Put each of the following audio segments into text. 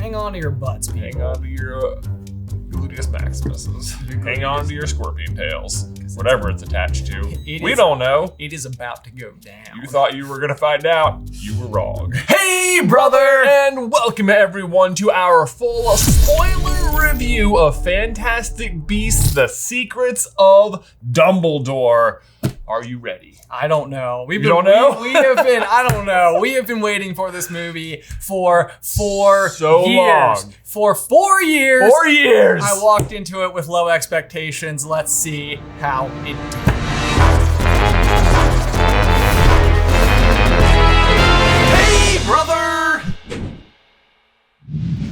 Hang on to your butts, people. Hang on to your gluteus maximuses. Hang on to your scorpion tails. Whatever it's attached to. We don't know. It is about to go down. You thought you were going to find out. You were wrong. Hey, brother! And welcome everyone to our full spoiler review of Fantastic Beasts: The Secrets of Dumbledore. Are you ready? I don't know. You don't know? We have been, I don't know. We have been waiting for this movie for So years. long. For 4 years. 4 years! I walked into it with low expectations. Let's see how it did. Hey, brother!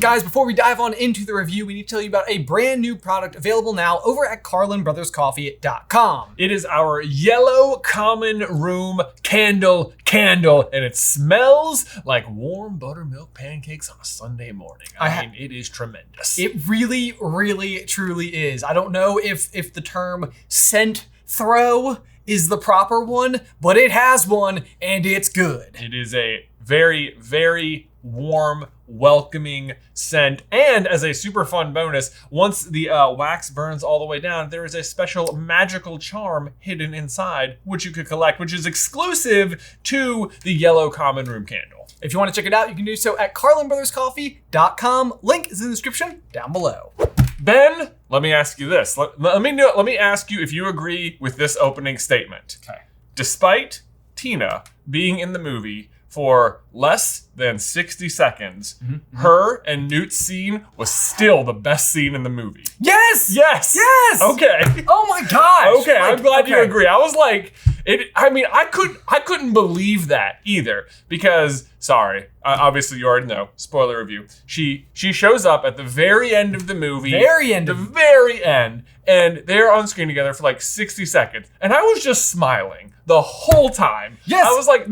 Guys, before we dive on into the review, we need to tell you about a brand new product available now over at CarlinBrothersCoffee.com. It is our yellow common room candle, and it smells like warm buttermilk pancakes on a Sunday morning. I mean, it is tremendous. It really, really, truly is. I don't know if the term scent throw is the proper one, but it has one, and it's good. It is a very, very warm, welcoming scent. And as a super fun bonus, once the wax burns all the way down, there is a special magical charm hidden inside, which you could collect, which is exclusive to the yellow common room candle. If you want to check it out, you can do so at CarlinBrothersCoffee.com. Link is in the description down below. Ben, let me ask you this. Let me ask you if you agree with this opening statement. Okay. Despite Tina being in the movie for less than 60 seconds, her and Newt's scene was still the best scene in the movie. Yes! Yes! Yes! Okay. Oh my gosh! Okay, I'm glad you okay. agree. I was like, I couldn't believe that either because, sorry, obviously you already know, spoiler review. She shows up at the very end of the movie. Very end. And they're on screen together for like 60 seconds. And I was just smiling the whole time. Yes. I was like,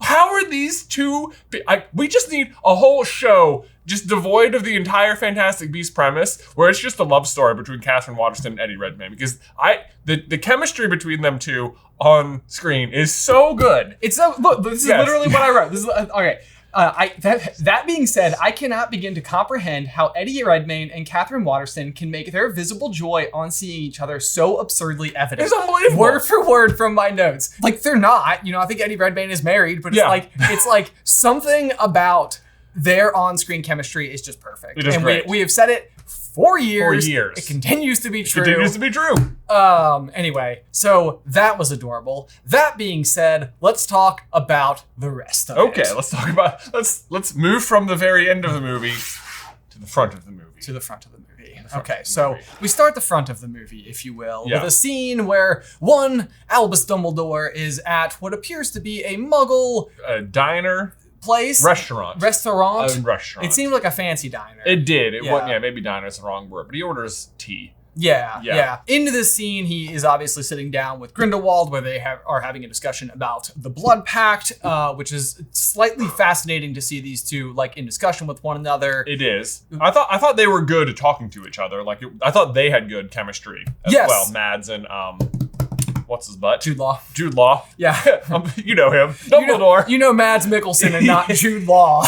how are these two, we just need a whole show just devoid of the entire Fantastic Beasts premise, where it's just a love story between Catherine Waterston and Eddie Redmayne, because the chemistry between them two on screen is so good. It's so, look, this is literally what I wrote. This is okay. That being said, I cannot begin to comprehend how Eddie Redmayne and Catherine Waterston can make their visible joy on seeing each other so absurdly evident. It's unbelievable. Word for word from my notes. Like, they're not. I think Eddie Redmayne is married, but it's like something about their on-screen chemistry is just perfect. It is great. We have said it 4 years. 4 years. It continues to be true. It continues to be true. Anyway, so that was adorable. That being said, let's talk about the rest of it. Okay, let's talk about, let's move from the very end of the movie to the front of the movie. To the front of the movie. Okay, so we start the front of the movie, if you will, with a scene where Albus Dumbledore is at what appears to be a Muggle diner. Place? Restaurant. It seemed like a fancy diner. It did. Maybe diner is the wrong word, but he orders tea. Yeah. Into this scene, he is obviously sitting down with Grindelwald, where they are having a discussion about the Blood Pact, which is slightly fascinating to see these two in discussion with one another. It is. I thought they were good at talking to each other. I thought they had good chemistry as well. Mads and what's his butt? Jude Law. Yeah. You know him. Dumbledore. You know Mads Mikkelsen and not Jude Law.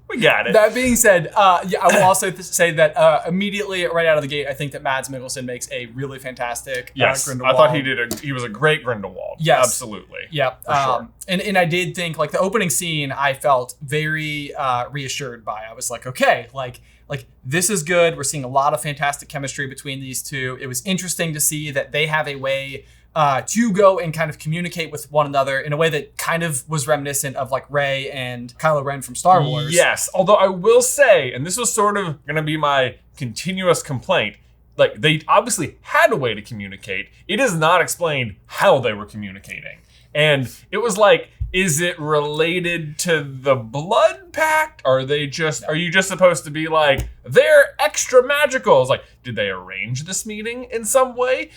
We got it. That being said, I will also say that immediately right out of the gate, I think that Mads Mikkelsen makes a really fantastic Grindelwald. I thought he was a great Grindelwald. Yes. Absolutely. Yep. For sure. And I did think the opening scene, I felt very reassured by. I was like, okay, this is good. We're seeing a lot of fantastic chemistry between these two. It was interesting to see that they have a way to go and kind of communicate with one another in a way that kind of was reminiscent of Rey and Kylo Ren from Star Wars. Yes, although I will say, and this was sort of going to be my continuous complaint, they obviously had a way to communicate. It is not explained how they were communicating. And it was is it related to the Blood Pact? Are you just supposed to be they're extra magical? It's did they arrange this meeting in some way?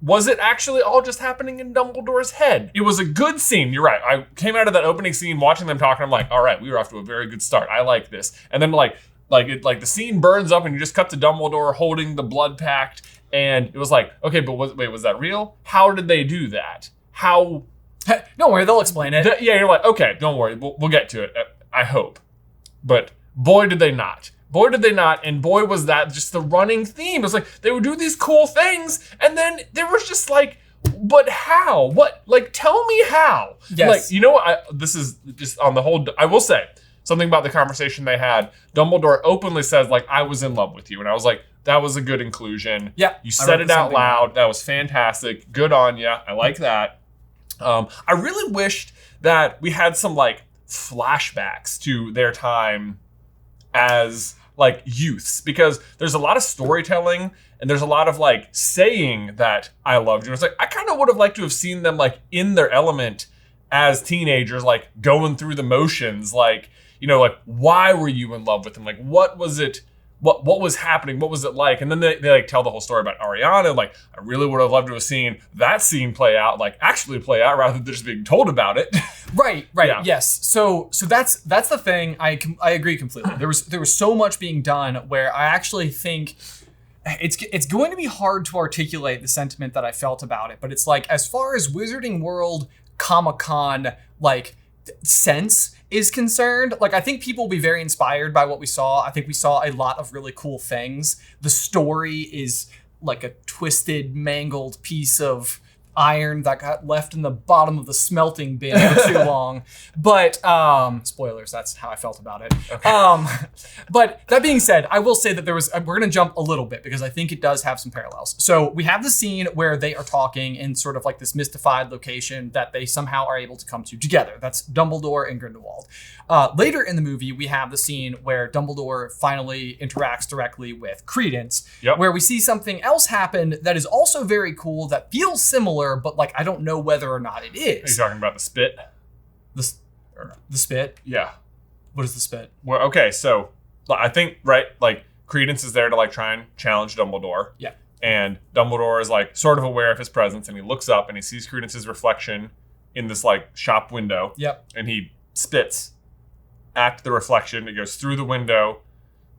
Was it actually all just happening in Dumbledore's head? It was a good scene. You're right. I came out of that opening scene watching them talk, and I'm like, all right, we were off to a very good start. I like this. And then the scene burns up and you just cut to Dumbledore holding the Blood Pact, and it was okay, but was that real? How did they do that? Don't worry, they'll explain it. You're okay, don't worry, we'll get to it. I hope. But boy, did they not. Boy, did they not. And boy, was that just the running theme. It was like, they would do these cool things, and then there was just like, but how? What? Like, tell me how. Yes. Like, you know what? This is just on the whole, I will say something about the conversation they had. Dumbledore openly says, like, I was in love with you. And I was like, that was a good inclusion. Yeah. You said it out loud. That was fantastic. Good on you. I like that. I really wished that we had some, like, flashbacks to their time as like youths, because there's a lot of storytelling and there's a lot of like saying that I loved you. It's like, I kind of would have liked to have seen them like in their element as teenagers, like going through the motions, like, you know, like, why were you in love with him? Like, what was it? What was happening? What was it like? And then they like tell the whole story about Ariana. Like, I really would have loved to have seen that scene play out, like actually play out, rather than just being told about it. Right. Yeah. Yes. So that's the thing. I agree completely. There was so much being done where I actually think it's going to be hard to articulate the sentiment that I felt about it. But it's like, as far as Wizarding World Comic-Con like sense is concerned, like, I think people will be very inspired by what we saw. I think we saw a lot of really cool things. The story is like a twisted, mangled piece of iron that got left in the bottom of the smelting bin for too long. But spoilers, that's how I felt about it. Okay. But that being said, I will say that we're going to jump a little bit because I think it does have some parallels. So we have the scene where they are talking in sort of like this mystified location that they somehow are able to come to together. That's Dumbledore and Grindelwald. Later in the movie, we have the scene where Dumbledore finally interacts directly with Credence, where we see something else happen that is also very cool, that feels similar, but like, I don't know whether or not it is. Are you talking about the spit? The spit? Yeah. What is the spit? Well, okay, so I think, right, like, Credence is there to like try and challenge Dumbledore. Yeah. And Dumbledore is like sort of aware of his presence, and he looks up and he sees Credence's reflection in this like shop window. Yep. And he spits at the reflection. It goes through the window,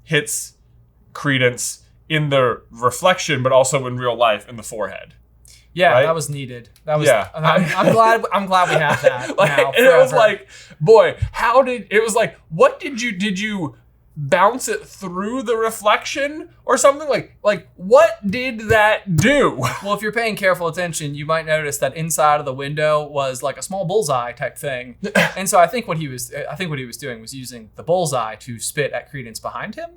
hits Credence in the reflection, but also in real life in the forehead. Yeah, right? That was needed. That was. Yeah. I'm glad we have that like, now. And it was like, boy, what did you bounce it through the reflection or something? Like what did that do? Well, if you're paying careful attention, you might notice that inside of the window was like a small bullseye type thing. And so I think what he was doing was using the bullseye to spit at Credence behind him.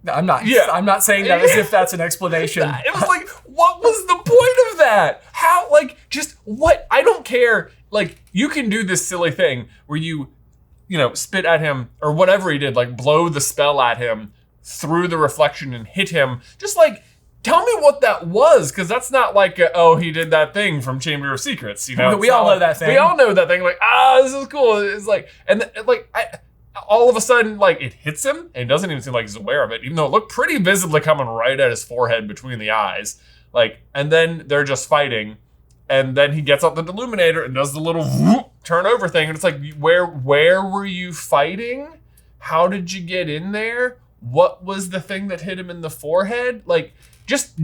I'm not saying that as if that's an explanation. It was like, what was the point of that? How, like, just what? I don't care. Like, you can do this silly thing where you know, spit at him or whatever he did, like blow the spell at him through the reflection and hit him. Just like, tell me what that was, because that's not like, he did that thing from Chamber of Secrets, you know? We all know that thing. We all know that thing. Like, this is cool. It's like, and like, all of a sudden, like, it hits him, and it doesn't even seem like he's aware of it, even though it looked pretty visibly coming right at his forehead between the eyes. Like, and then they're just fighting, and then he gets out the Deluminator and does the little whoop, turn over thing, and it's like, where were you fighting? How did you get in there? What was the thing that hit him in the forehead? Like, just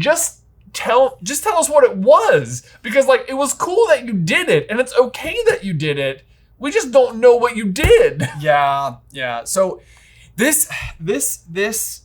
tell us what it was, because like, it was cool that you did it, and it's okay that you did it. We just don't know what you did. Yeah. So this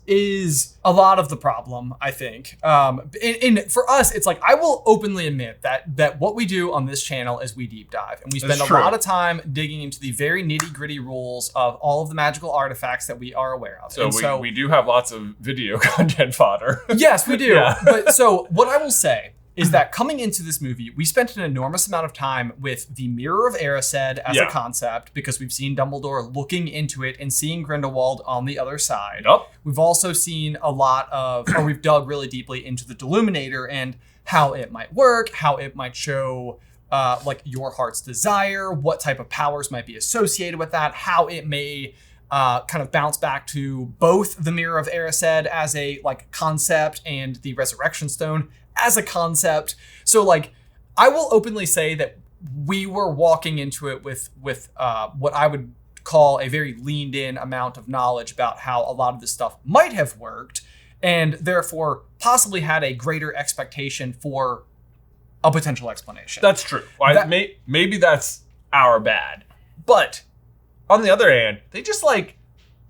is a lot of the problem, I think. For us, it's like, I will openly admit that what we do on this channel is we deep dive, and we spend a lot of time digging into the very nitty gritty rules of all of the magical artifacts that we are aware of. So we do have lots of video content fodder. Yes, we do. Yeah. But so what I will say is that coming into this movie, we spent an enormous amount of time with the Mirror of Erised as a concept, because we've seen Dumbledore looking into it and seeing Grindelwald on the other side. Yep. We've also seen we've dug really deeply into the Deluminator and how it might work, how it might show like your heart's desire, what type of powers might be associated with that, how it may kind of bounce back to both the Mirror of Erised as a like concept and the Resurrection Stone as a concept. So like, I will openly say that we were walking into it with what I would call a very leaned in amount of knowledge about how a lot of this stuff might have worked, and therefore possibly had a greater expectation for a potential explanation. That's true. Maybe that's our bad. But on the other hand, they just like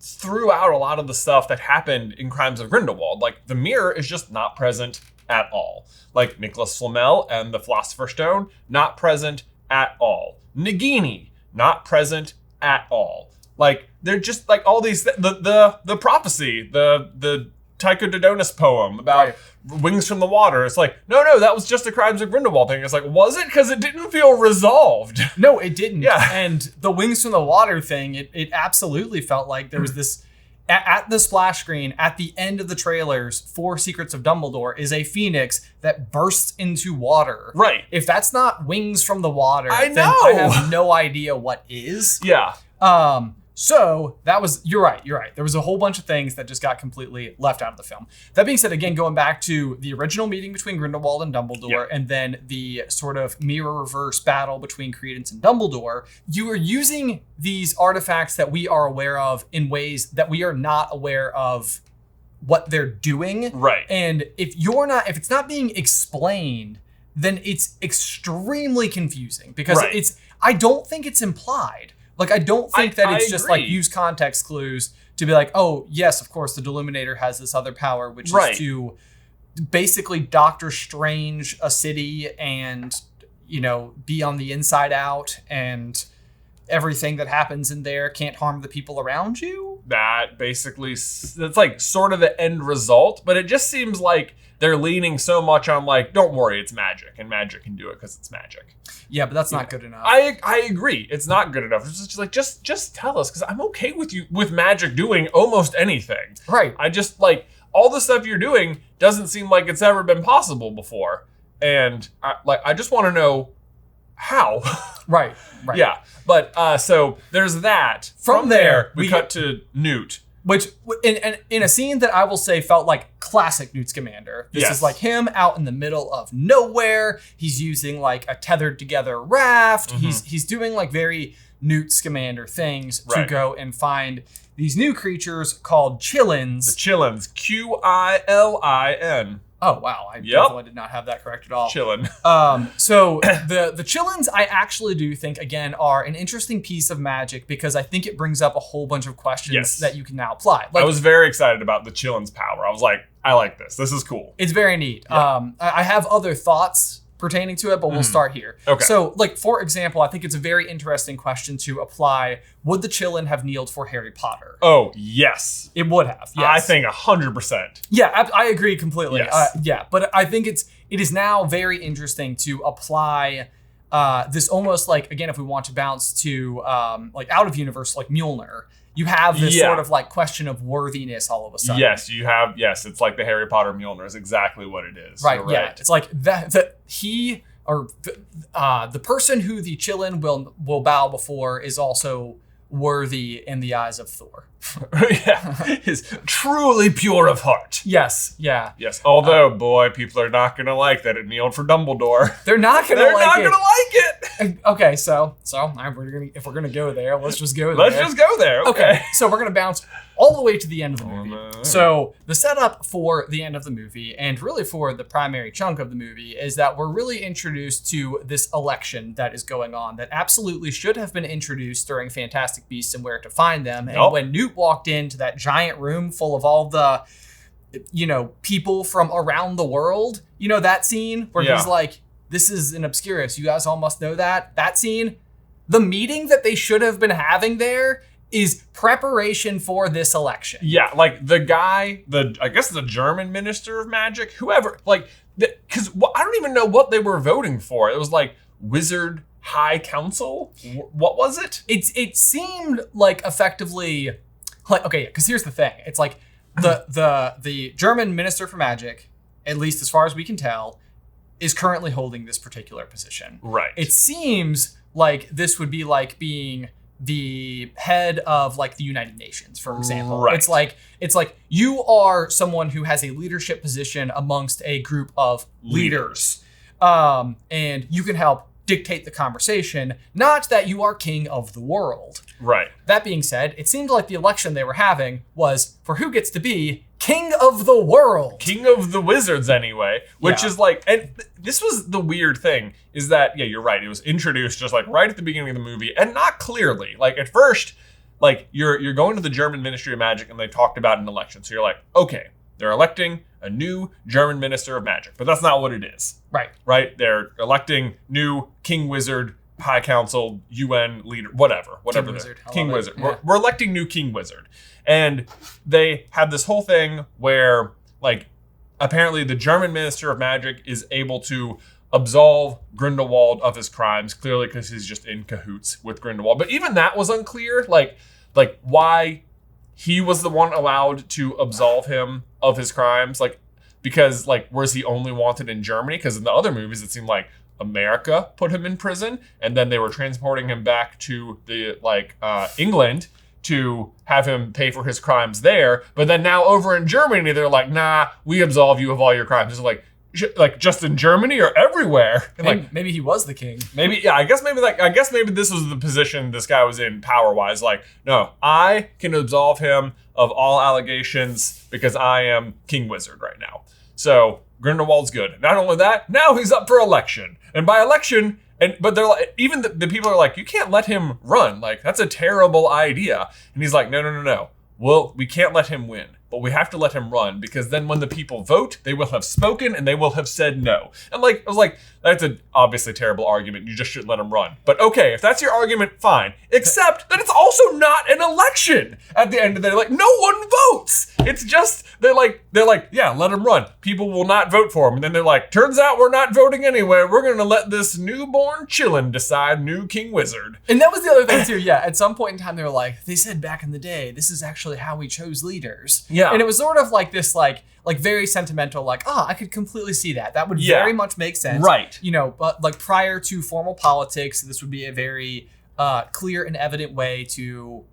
threw out a lot of the stuff that happened in Crimes of Grindelwald. Like the mirror is just not present at all. Like Nicholas Flamel and the Philosopher's Stone, not present at all. Nagini, not present at all. Like they're just like all these the prophecy, the Tycho Dodonis poem about wings from the water. It's like, no, that was just a Crimes of Grindelwald thing. It's like, was it? Because it didn't feel resolved. No, it didn't. Yeah. And the wings from the water thing, it absolutely felt like there was this, at the splash screen, at the end of the trailers for Secrets of Dumbledore is a phoenix that bursts into water. Right. If that's not wings from the water, I then know. I have no idea what is. Yeah. So that was, you're right. There was a whole bunch of things that just got completely left out of the film. That being said, again, going back to the original meeting between Grindelwald and Dumbledore, and then the sort of mirror reverse battle between Credence and Dumbledore, you are using these artifacts that we are aware of in ways that we are not aware of what they're doing. Right. And if it's not being explained, then it's extremely confusing because I don't think it's implied. Like, I don't think that it's just like use context clues to be like, oh, yes, of course, the Deluminator has this other power, which is to basically Doctor Strange a city and, be on the inside out, and everything that happens in there can't harm the people around you. That basically, that's like sort of the end result, but it just seems like they're leaning so much on like, don't worry, it's magic, and magic can do it because it's magic. Yeah, but that's not good enough. I agree. It's not good enough. It's just like, just tell us, because I'm okay with magic doing almost anything. Right. I just like all the stuff you're doing doesn't seem like it's ever been possible before, and I just want to know how. Right. Yeah. But so there's that. From there, we cut to Newt. Which, in a scene that I will say felt like classic Newt Scamander. This is like him out in the middle of nowhere. He's using like a tethered together raft. Mm-hmm. He's doing like very Newt Scamander things to go and find these new creatures called Chillins. The Chillins. Qilin. Oh, wow. I definitely did not have that correct at all. Chillin. So the Chillins, I actually do think, again, are an interesting piece of magic because I think it brings up a whole bunch of questions that you can now apply. Like, I was very excited about the Chillins' power. I was like, I like this. This is cool. It's very neat. Yeah. I have other thoughts pertaining to it, but we'll start here. Okay. So, like, for example, I think it's a very interesting question to apply. Would the Chillin have kneeled for Harry Potter? Oh, yes. It would have, yes. I think 100%. Yeah, I agree completely. Yes. But I think it is now very interesting to apply this almost like, again, if we want to bounce to like out of universe, like Mjolnir, you have this sort of like question of worthiness all of a sudden. Yes, it's like the Harry Potter Mjolnir is exactly what it is. Right, yeah. It's like the person who the Chillin will bow before is also worthy in the eyes of Thor. Is truly pure of heart. Yes, yeah. Yes, although, boy, people are not going to like that it kneeled for Dumbledore. They're not going to like it. They're not going to like it. Okay, so if we're going to go there, let's just go there. Let's just go there, okay. So we're going to bounce all the way to the end of the movie. So the setup for the end of the movie, and really for the primary chunk of the movie, is that we're really introduced to this election that is going on that absolutely should have been introduced during Fantastic Beasts and Where to Find Them. And when Newt walked into that giant room full of all the, people from around the world, that scene where he's like, this is an Obscurus, you guys all must know that scene. The meeting that they should have been having there is preparation for this election. Yeah, like the guy, I guess the German minister of magic, whoever, like, because I don't even know what they were voting for. It was like Wizard High Council. What was it? It seemed like effectively, like, okay, because here's the thing. It's like the German minister for magic, at least as far as we can tell, is currently holding this particular position. Right. It seems like this would be like being the head of like the United Nations, for example. Right. It's like you are someone who has a leadership position amongst a group of leaders. And you can help dictate the conversation, not that you are king of the world. Right. That being said, it seemed like the election they were having was for who gets to be king of the world. King of the wizards, anyway, which is like, and this was the weird thing, is that, yeah, you're right, it was introduced just like right at the beginning of the movie, and not clearly. Like, at first, like, you're going to the German Ministry of Magic, and they talked about an election, so you're like, okay, they're electing a new German Minister of Magic, but that's not what it is. Right? They're electing new King Wizard, High Council, UN leader, whatever. King Wizard. King Wizard. Yeah. We're electing new King Wizard. And they have this whole thing where, like, apparently the German Minister of Magic is able to absolve Grindelwald of his crimes, clearly because he's just in cahoots with Grindelwald. But even that was unclear, like why he was the one allowed to absolve him of his crimes. Like, because, like, was he only wanted in Germany? Because in the other movies, it seemed like America put him in prison, and then they were transporting him back to the England to have him pay for his crimes there. But then now over in Germany, they're like, nah, we absolve you of all your crimes. It's like just in Germany or everywhere. And maybe he was the king. Maybe, yeah, I guess maybe this was the position this guy was in power-wise. Like, no, I can absolve him of all allegations because I am King Wizard right now. So Grindelwald's good. Not only that, now he's up for election. And by election, but they're like, even the people are like, you can't let him run. Like, that's a terrible idea. And he's like, no. Well, we can't let him win, but we have to let him run, because then when the people vote, they will have spoken and they will have said no. And like, I was like, that's an obviously terrible argument. You just shouldn't let him run. But okay, if that's your argument, fine. Except that it's also not an election. At the end of the day, like, no one votes. It's just, they're like, yeah, let him run. People will not vote for him. And then they're like, turns out we're not voting anyway. We're going to let this newborn chillin' decide new King Wizard. And that was the other thing too. Yeah. At some point in time, they were like, they said back in the day, this is actually how we chose leaders. Yeah. And it was sort of like this, like very sentimental, like, I could completely see that. That would very much make sense. Right. You know, but like prior to formal politics, this would be a very clear and evident way to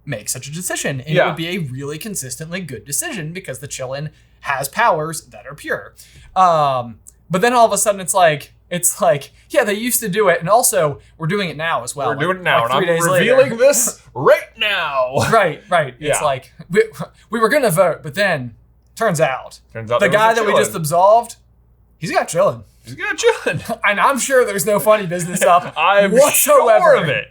make such a decision. And it would be a really consistently good decision because the Chillin has powers that are pure. But then all of a sudden it's like, yeah, they used to do it. And also we're doing it now as well. We're doing it now. Like, and I'm revealing this right now. Right. It's like, we were going to vote, but then turns out the guy that we just absolved, he's got Chillin. He's got Chillin. And I'm sure there's no funny business up I'm whatsoever.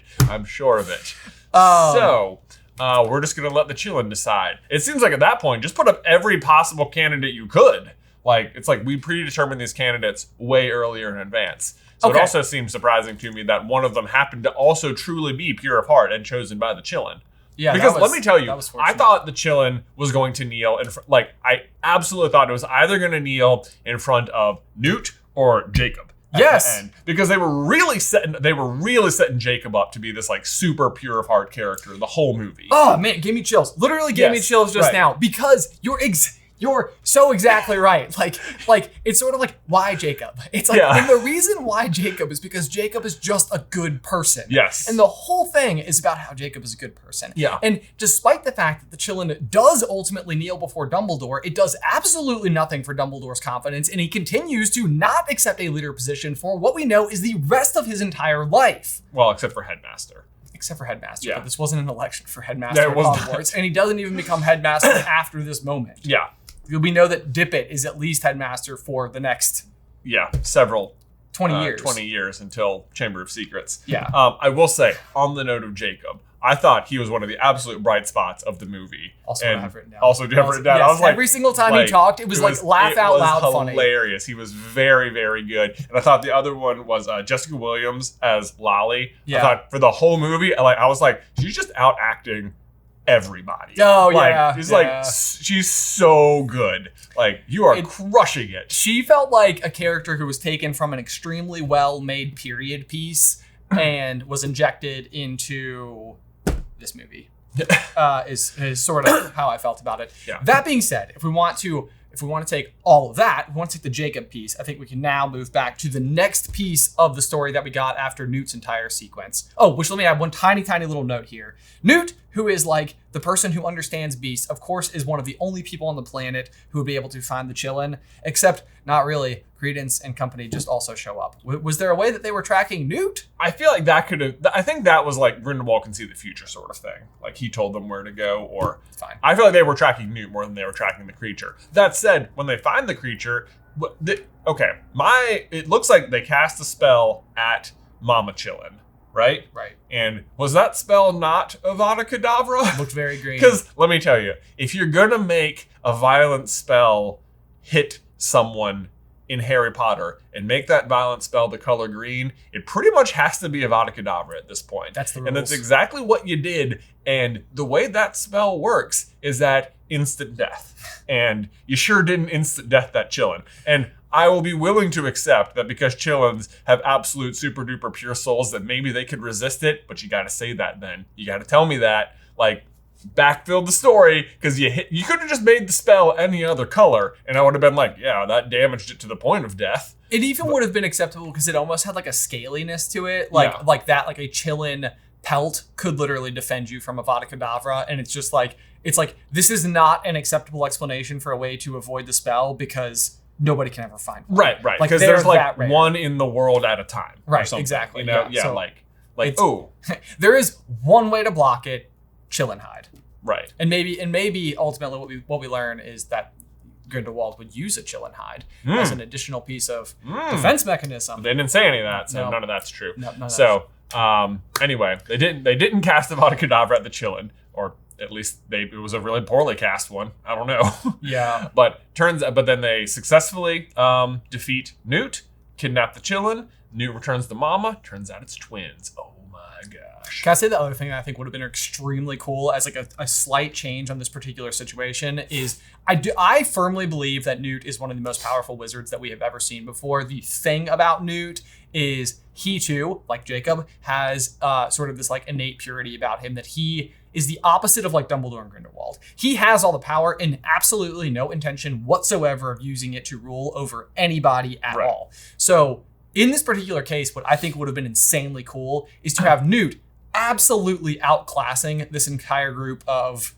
Sure of it. So we're just going to let the Chillin decide. It seems like at that point, just put up every possible candidate you could. Like, it's like we predetermined these candidates way earlier in advance. So it also seems surprising to me that one of them happened to also truly be pure of heart and chosen by the Chillin. Yeah, because let me tell you, I thought the Chillin was going to kneel, I absolutely thought it was either going to kneel in front of Newt or Jacob. Yes, because they were really setting Jacob up to be this like super pure of heart character the whole movie. Oh man, gave me chills. Literally gave me chills just now because you're so exactly right. Like it's sort of like, why Jacob? It's like, and the reason why Jacob is because Jacob is just a good person. Yes. And the whole thing is about how Jacob is a good person. Yeah. And despite the fact that the Chillin does ultimately kneel before Dumbledore, it does absolutely nothing for Dumbledore's confidence, and he continues to not accept a leader position for what we know is the rest of his entire life. Well, except for Headmaster. But this wasn't an election for Headmaster at Hogwarts, and he doesn't even become Headmaster after this moment. Yeah. We know that Dippet is at least Headmaster for the next several 20 years. 20 years until Chamber of Secrets. Yeah. I will say, on the note of Jacob, I thought he was one of the absolute bright spots of the movie. Also, I have written down. Also, do you have written down? Yes, I was like, every single time he talked, it was laugh out loud funny. Hilarious. He was very, very good. And I thought the other one was Jessica Williams as Lolly. Yeah. I thought for the whole movie, I was like, she's just out acting everybody. She's so good. Like, you are crushing it. She felt like a character who was taken from an extremely well-made period piece and was injected into this movie. Is sort of how I felt about it. Yeah. That being said, if we want to take all of that, we want to take the Jacob piece, I think we can now move back to the next piece of the story that we got after Newt's entire sequence. Oh, which let me add one tiny little note here. Newt who is like the person who understands beasts, of course, is one of the only people on the planet who would be able to find the Chillin, except not really. Credence and company just also show up. Was there a way that they were tracking Newt? I feel like that could have, I think that was like Grindelwald can see the future sort of thing. Like he told them where to go, or fine. I feel like they were tracking Newt more than they were tracking the creature. That said, when they find the creature, it looks like they cast a spell at Mama Chillin, right? Right. And was that spell not Avada Kedavra? Looked very green. Because let me tell you, if you're gonna make a violent spell hit someone in Harry Potter and make that violent spell the color green, it pretty much has to be Avada Kedavra at this point. That's the rules. And that's exactly what you did. And the way that spell works is that instant death. And you sure didn't instant death that Chillin. And I will be willing to accept that because Chillins have absolute super duper pure souls that maybe they could resist it, but you gotta say that then. You gotta tell me that. Like, backfill the story, because you could have just made the spell any other color, and I would have been like, yeah, that damaged it to the point of death. It even would have been acceptable because it almost had like a scaliness to it, like a Chillin pelt could literally defend you from Avada Kedavra, and it's just like this is not an acceptable explanation for a way to avoid the spell because nobody can ever find one. Right, Like, because there's like one in the world at a time. Right, exactly. You know, So there is one way to block it. Chillin hide. Right. And maybe ultimately what we learn is that Grindelwald would use a Chillin hide as an additional piece of defense mechanism. They didn't say any of that, so none of that's true. No, Anyway, they didn't cast Avada Kedavra at the Chillin, or at least it was a really poorly cast one. I don't know. Yeah. But then they successfully defeat Newt, kidnap the Chillin. Newt returns to Mama. Turns out it's twins. Oh my gosh. Can I say the other thing that I think would have been extremely cool as like a slight change on this particular situation is I firmly believe that Newt is one of the most powerful wizards that we have ever seen before. The thing about Newt is he too, like Jacob, has sort of this like innate purity about him that he is the opposite of like Dumbledore and Grindelwald. He has all the power and absolutely no intention whatsoever of using it to rule over anybody at all. So in this particular case, what I think would have been insanely cool is to have Newt absolutely outclassing this entire group of,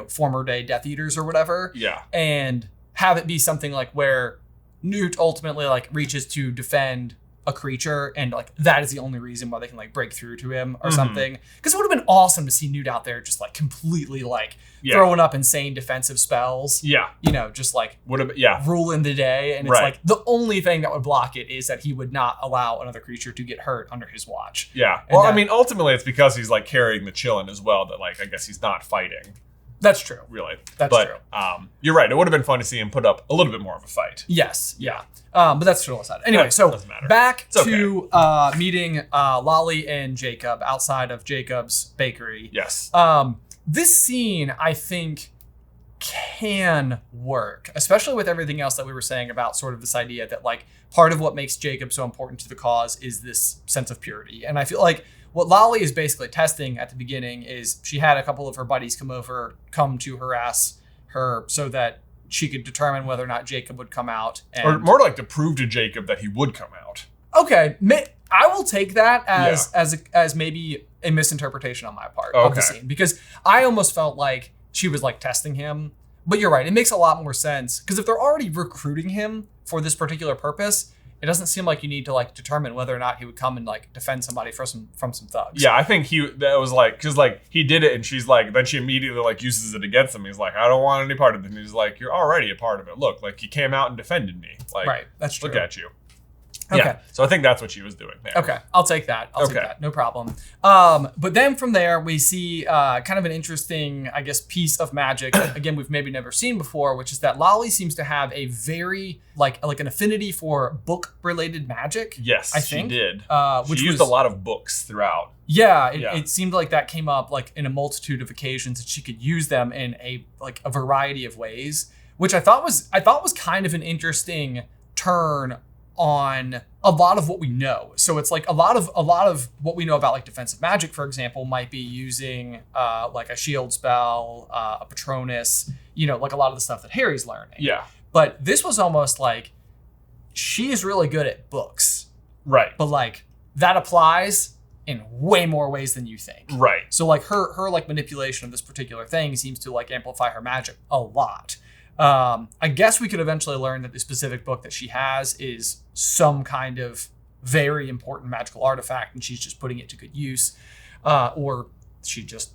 former day Death Eaters or whatever. Yeah. And have it be something like where Newt ultimately like reaches to defend a creature and like that is the only reason why they can like break through to him or something. Because it would have been awesome to see Newt out there just like completely like throwing up insane defensive spells. Yeah. Just like ruling the day. And it's like the only thing that would block it is that he would not allow another creature to get hurt under his watch. Yeah. Well, I mean, ultimately it's because he's like carrying the Chillin as well that like I guess he's not fighting. That's true. Really. That's true. You're right. It would have been fun to see him put up a little bit more of a fight. Yes. Yeah. But that's true aside. Anyway, so back to meeting Lolly and Jacob outside of Jacob's bakery. Yes. This scene, I think, can work, especially with everything else that we were saying about sort of this idea that like part of what makes Jacob so important to the cause is this sense of purity. And I feel like what Lolly is basically testing at the beginning is she had a couple of her buddies come to harass her so that she could determine whether or not Jacob would come out. Or more like to prove to Jacob that he would come out. Okay. I will take that as maybe a misinterpretation on my part of the scene. Because I almost felt like she was like testing him. But you're right. It makes a lot more sense. Because if they're already recruiting him for this particular purpose, it doesn't seem like you need to like determine whether or not he would come and like defend somebody from some thugs. Yeah, I think that was like, because like he did it and she's like, then she immediately like uses it against him. He's like, I don't want any part of it. And he's like, you're already a part of it. Look, like you came out and defended me. Like, right, that's true. Look at you. Okay. Yeah, so I think that's what she was doing there. Okay, I'll take that. I'll take that. No problem. But then from there, we see kind of an interesting, I guess, piece of magic that, again, we've maybe never seen before, which is that Lolly seems to have a very, like an affinity for book-related magic. Yes, I think. she did. Which she used a lot of books throughout. Yeah, it seemed like that came up like in a multitude of occasions that she could use them in a variety of ways, which I thought was kind of an interesting turn on a lot of what we know. So it's like a lot of what we know about like defensive magic, for example, might be using like a shield spell, a Patronus, like a lot of the stuff that Harry's learning. Yeah. But this was almost like she is really good at books. Right. But like that applies in way more ways than you think. Right. So like her like manipulation of this particular thing seems to like amplify her magic a lot. I guess we could eventually learn that the specific book that she has is some kind of very important magical artifact, and she's just putting it to good use, or she just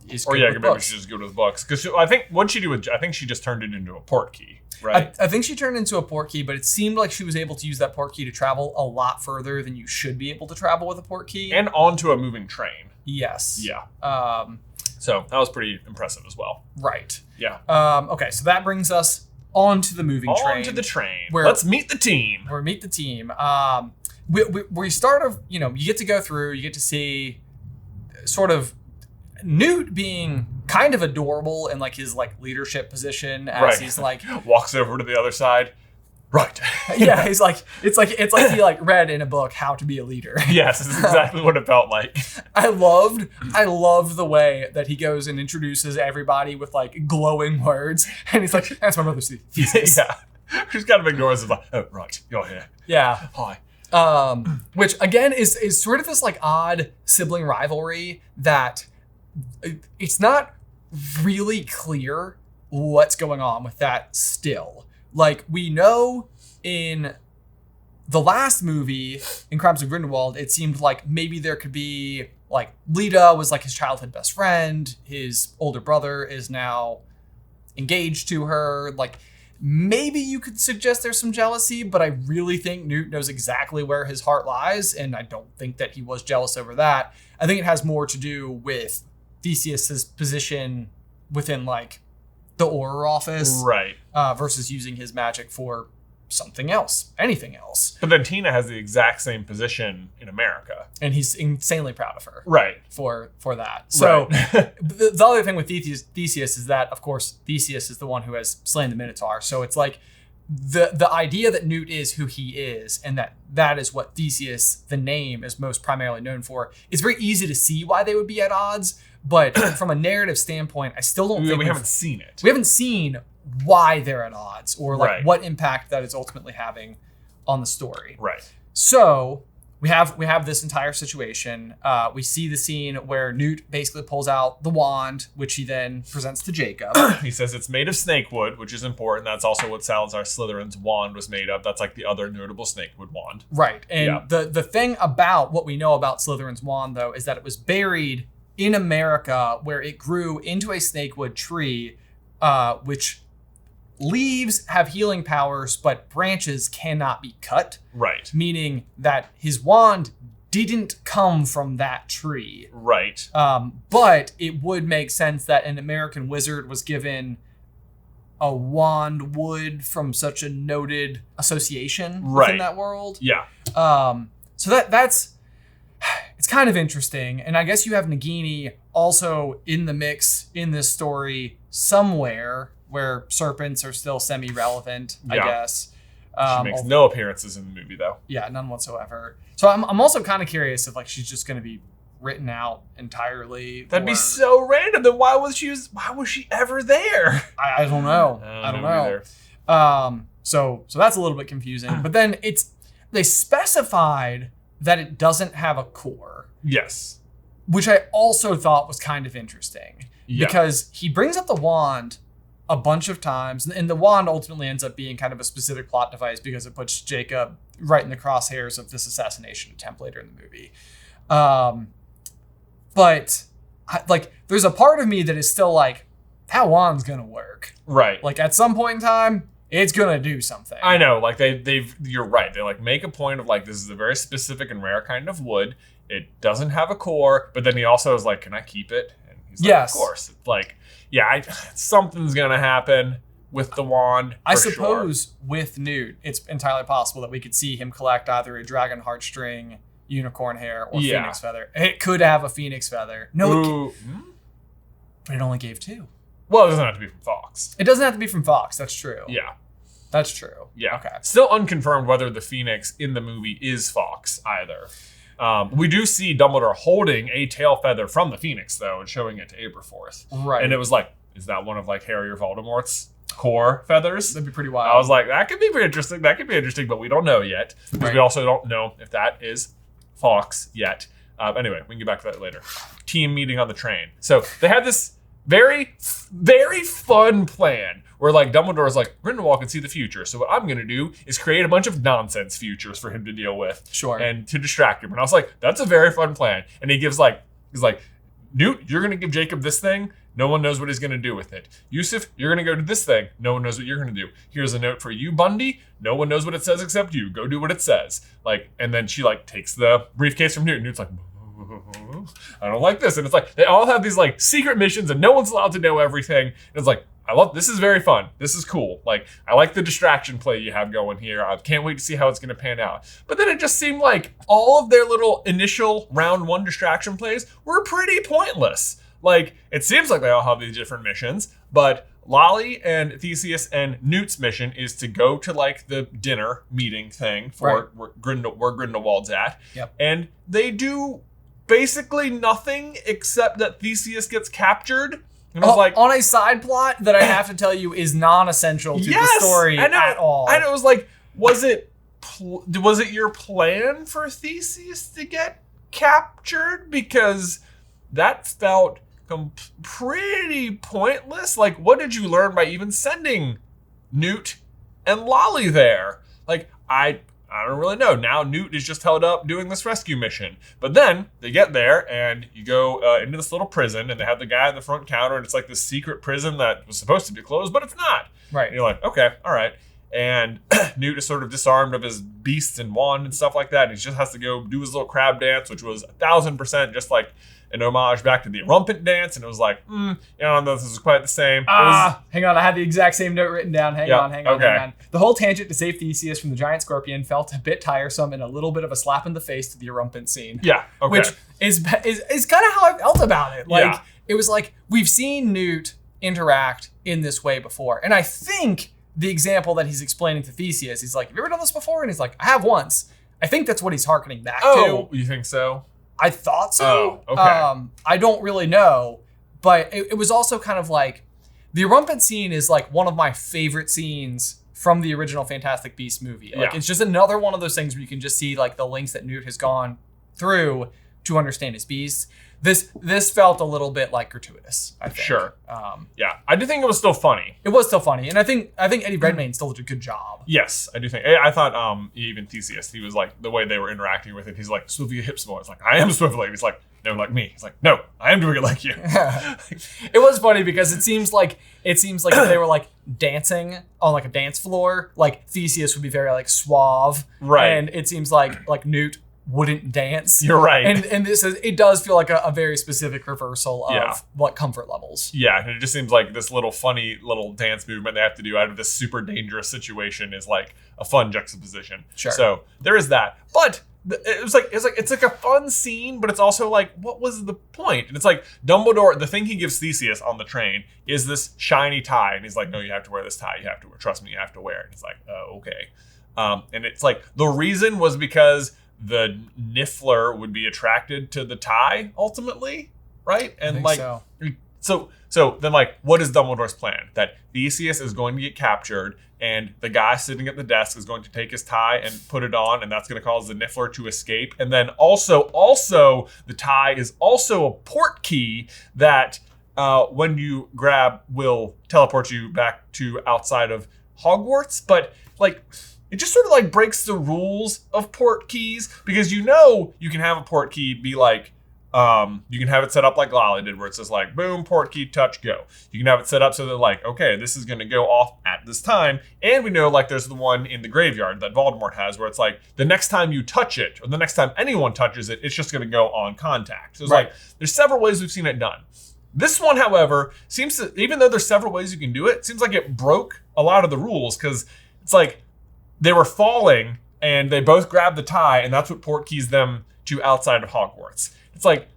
is. Or maybe she's just good with books. Because I think what she do with, I think she just turned it into a port key, right? I think she turned into a port key, but it seemed like she was able to use that port key to travel a lot further than you should be able to travel with a port key, and onto a moving train. Yes. Yeah. So that was pretty impressive as well. Right. Yeah. Okay, so that brings us onto the moving train. Onto the train. Let's meet the team. Where we meet the team. We start of, you get to go through, you get to see sort of Newt being kind of adorable in like his like leadership position as he's like walks over to the other side. Right. Yeah, he's like it's like he like read in a book how to be a leader. Yes, it's exactly what it felt like. I loved the way that he goes and introduces everybody with like glowing words, and he's like, "That's my brother's thesis." Yeah. She's kind of ignores it, like, "Oh, right, you're here." Yeah. Hi. Which again is sort of this like odd sibling rivalry that it's not really clear what's going on with that still. Like, we know in the last movie, in Crimes of Grindelwald, it seemed like maybe there could be, like, Lita was, like, his childhood best friend. His older brother is now engaged to her. Like, maybe you could suggest there's some jealousy, but I really think Newt knows exactly where his heart lies, and I don't think that he was jealous over that. I think it has more to do with Theseus's position within, like, the Auror office, right? Versus using his magic for something else, anything else. But then Tina has the exact same position in America, and he's insanely proud of her, right? For that. So the other thing with Theseus is that, of course, Theseus is the one who has slain the Minotaur. So it's like the idea that Newt is who he is, and that is what Theseus, the name, is most primarily known for. It's very easy to see why they would be at odds. But from a narrative standpoint, I still don't think we haven't seen it. We haven't seen why they're at odds or like what impact that is ultimately having on the story. Right. So we have this entire situation. We see the scene where Newt basically pulls out the wand, which he then presents to Jacob. He says it's made of snakewood, which is important. That's also what Salazar Slytherin's wand was made of. That's like the other notable snakewood wand. Right. And the thing about what we know about Slytherin's wand, though, is that it was buried in America, where it grew into a snakewood tree, which leaves have healing powers, but branches cannot be cut. Right. Meaning that his wand didn't come from that tree. Right. But it would make sense that an American wizard was given a wand wood from such a noted association within that world. Yeah. So that's it's kind of interesting. And I guess you have Nagini also in the mix in this story somewhere where serpents are still semi-relevant, I guess. She makes no appearances in the movie, though. Yeah, none whatsoever. So I'm also kind of curious if like she's just going to be written out entirely. That'd be so random. Then why was she ever there? I don't know. I don't know. So that's a little bit confusing. But then they specified that it doesn't have a core. Yes. Which I also thought was kind of interesting. Yeah. Because he brings up the wand a bunch of times, and the wand ultimately ends up being kind of a specific plot device because it puts Jacob right in the crosshairs of this assassination attempt later in the movie. But there's a part of me that is still like, that wand's gonna work. Right. Like at some point in time, it's gonna do something. I know, like you're right. They like make a point of like, this is a very specific and rare kind of wood. It doesn't have a core, but then he also is like, can I keep it? And he's like, yes, of course. It's like, something's gonna happen with the wand. I suppose with Newt, it's entirely possible that we could see him collect either a dragon heartstring, unicorn hair, or phoenix feather. It could have a phoenix feather. No, but it only gave 2. Well, it doesn't have to be from Fox. It doesn't have to be from Fox. That's true. Yeah. That's true. Yeah. Okay. Still unconfirmed whether the Phoenix in the movie is Fox either. We do see Dumbledore holding a tail feather from the Phoenix, though, and showing it to Aberforth. Right. And it was like, is that one of like Harry or Voldemort's core feathers? That'd be pretty wild. I was like, that could be pretty interesting. That could be interesting, but we don't know yet. Because we also don't know if that is Fox yet. Anyway, we can get back to that later. Team meeting on the train. So they had this very, very fun plan where like Dumbledore's like, Grindelwald can see the future. So what I'm going to do is create a bunch of nonsense futures for him to deal with. Sure. And to distract him. And I was like, that's a very fun plan. And he's like, Newt, you're going to give Jacob this thing. No one knows what he's going to do with it. Yusuf, you're going to go to this thing. No one knows what you're going to do. Here's a note for you, Bundy. No one knows what it says except you. Go do what it says. Like, and then she like takes the briefcase from Newt. Newt's like, I don't like this. And it's like, they all have these like secret missions and no one's allowed to know everything. And it's like, this is very fun. This is cool. Like, I like the distraction play you have going here. I can't wait to see how it's going to pan out. But then it just seemed like all of their little initial round one distraction plays were pretty pointless. Like, it seems like they all have these different missions, but Lolly and Theseus and Newt's mission is to go to like the dinner meeting thing for where Grindelwald's at. Yep. And they do basically nothing except that Theseus gets captured. And I was like, on a side plot that I have to tell you is non-essential to the story at all. And it was like, was it your plan for Theseus to get captured? Because that felt pretty pointless. Like, what did you learn by even sending Newt and Lolly there? Like, I don't really know. Now Newt is just held up doing this rescue mission. But then they get there and you go into this little prison and they have the guy at the front counter and it's like this secret prison that was supposed to be closed, but it's not. Right. And you're like, okay, all right. And Newt is sort of disarmed of his beasts and wand and stuff like that. And he just has to go do his little crab dance, which was 1,000% just like an homage back to the Rumpant dance. And it was like, I don't know if this is quite the same. Hang on. I had the exact same note written down. Hang on. The whole tangent to save Theseus from the giant scorpion felt a bit tiresome and a little bit of a slap in the face to the Rumpant scene. Yeah. Okay. Which is kind of how I felt about it. Like, It was like, we've seen Newt interact in this way before. And I think the example that he's explaining to Theseus, he's like, have you ever done this before? And he's like, I have once. I think that's what he's hearkening back to. Oh, you think so? I thought so. Oh, okay. I don't really know. But it was also kind of like, the Rumpant scene is like one of my favorite scenes from the original Fantastic Beasts movie. Like, it's just another one of those things where you can just see like the links that Newt has gone through to understand his beasts. This felt a little bit like gratuitous, I think. Sure. Yeah, I do think it was still funny. It was still funny, and I think Eddie Redmayne still did a good job. Yes, I do think. I thought even Theseus, he was like, the way they were interacting with it, he's like, swivel your hips more. It's like, I am swiveling. He's like, no, like me. He's like, no, I am doing it like you. It was funny because it seems like if they were like dancing on like a dance floor, like Theseus would be very like suave, right? And it seems like Newt wouldn't dance. You're right. And it does feel like a very specific reversal of what comfort levels. Yeah, and it just seems like this little funny little dance movement they have to do out of this super dangerous situation is like a fun juxtaposition. Sure. So there is that. But it's like a fun scene, but it's also like, what was the point? And it's like Dumbledore, the thing he gives Theseus on the train is this shiny tie, and he's like, no, you have to wear this tie. You have to wear. Trust me, you have to wear it. And it's like, oh, okay. And it's like the reason was because the Niffler would be attracted to the tie ultimately, right? And like, so then like, what is Dumbledore's plan? That Theseus is going to get captured, and the guy sitting at the desk is going to take his tie and put it on, and that's going to cause the Niffler to escape. And then also the tie is also a port key that when you grab will teleport you back to outside of Hogwarts, but like, it just sort of like breaks the rules of port keys, because you can have a port key be like, you can have it set up like Lolly did, where it says like, boom, port key, touch, go. You can have it set up so that like, okay, this is going to go off at this time. And we know like there's the one in the graveyard that Voldemort has where it's like, the next time you touch it, or the next time anyone touches it, it's just going to go on contact. So it's like, there's several ways we've seen it done. This one, however, seems to, even though there's several ways you can do it, seems like it broke a lot of the rules, because it's like, they were falling and they both grabbed the tie, and that's what port keys them to outside of Hogwarts. It's like,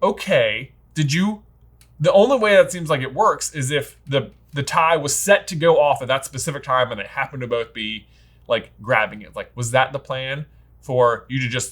okay, the only way that seems like it works is if the tie was set to go off at that specific time and they happened to both be like grabbing it. Like, was that the plan for you to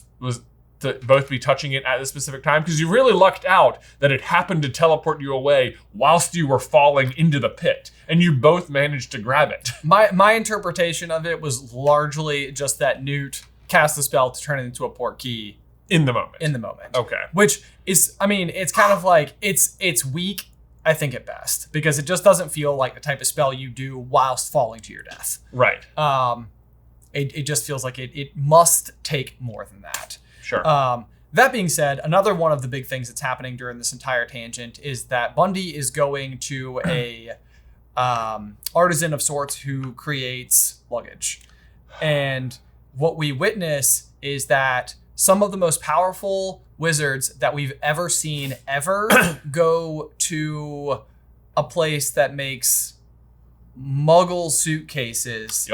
both be touching it at a specific time? Because you really lucked out that it happened to teleport you away whilst you were falling into the pit, and you both managed to grab it. My interpretation of it was largely just that Newt cast the spell to turn it into a port key In the moment. In the moment. Okay. Which is, I mean, it's kind of like, it's weak, I think, at best, because it just doesn't feel like the type of spell you do whilst falling to your death. Right. It just feels like it must take more than that. Sure. That being said, another one of the big things that's happening during this entire tangent is that Bundy is going to a artisan of sorts who creates luggage. And what we witness is that some of the most powerful wizards that we've ever seen go to a place that makes Muggle suitcases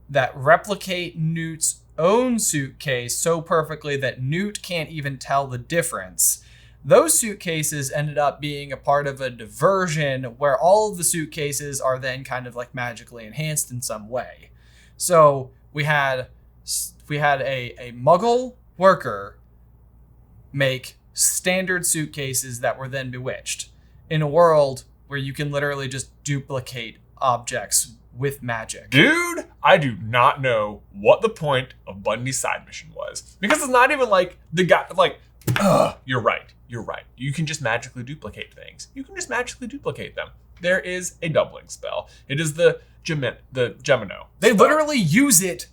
that replicate Newt's own suitcase so perfectly that Newt can't even tell the difference. Those suitcases ended up being a part of a diversion where all of the suitcases are then kind of like magically enhanced in some way. So we had a Muggle worker make standard suitcases that were then bewitched in a world where you can literally just duplicate objects with magic. Dude, I do not know what the point of Bundy's side mission was. Because it's not even like the guy, like, you're right. You can just magically duplicate things. You can just magically duplicate them. There is a doubling spell. It is the Gemino. They literally use it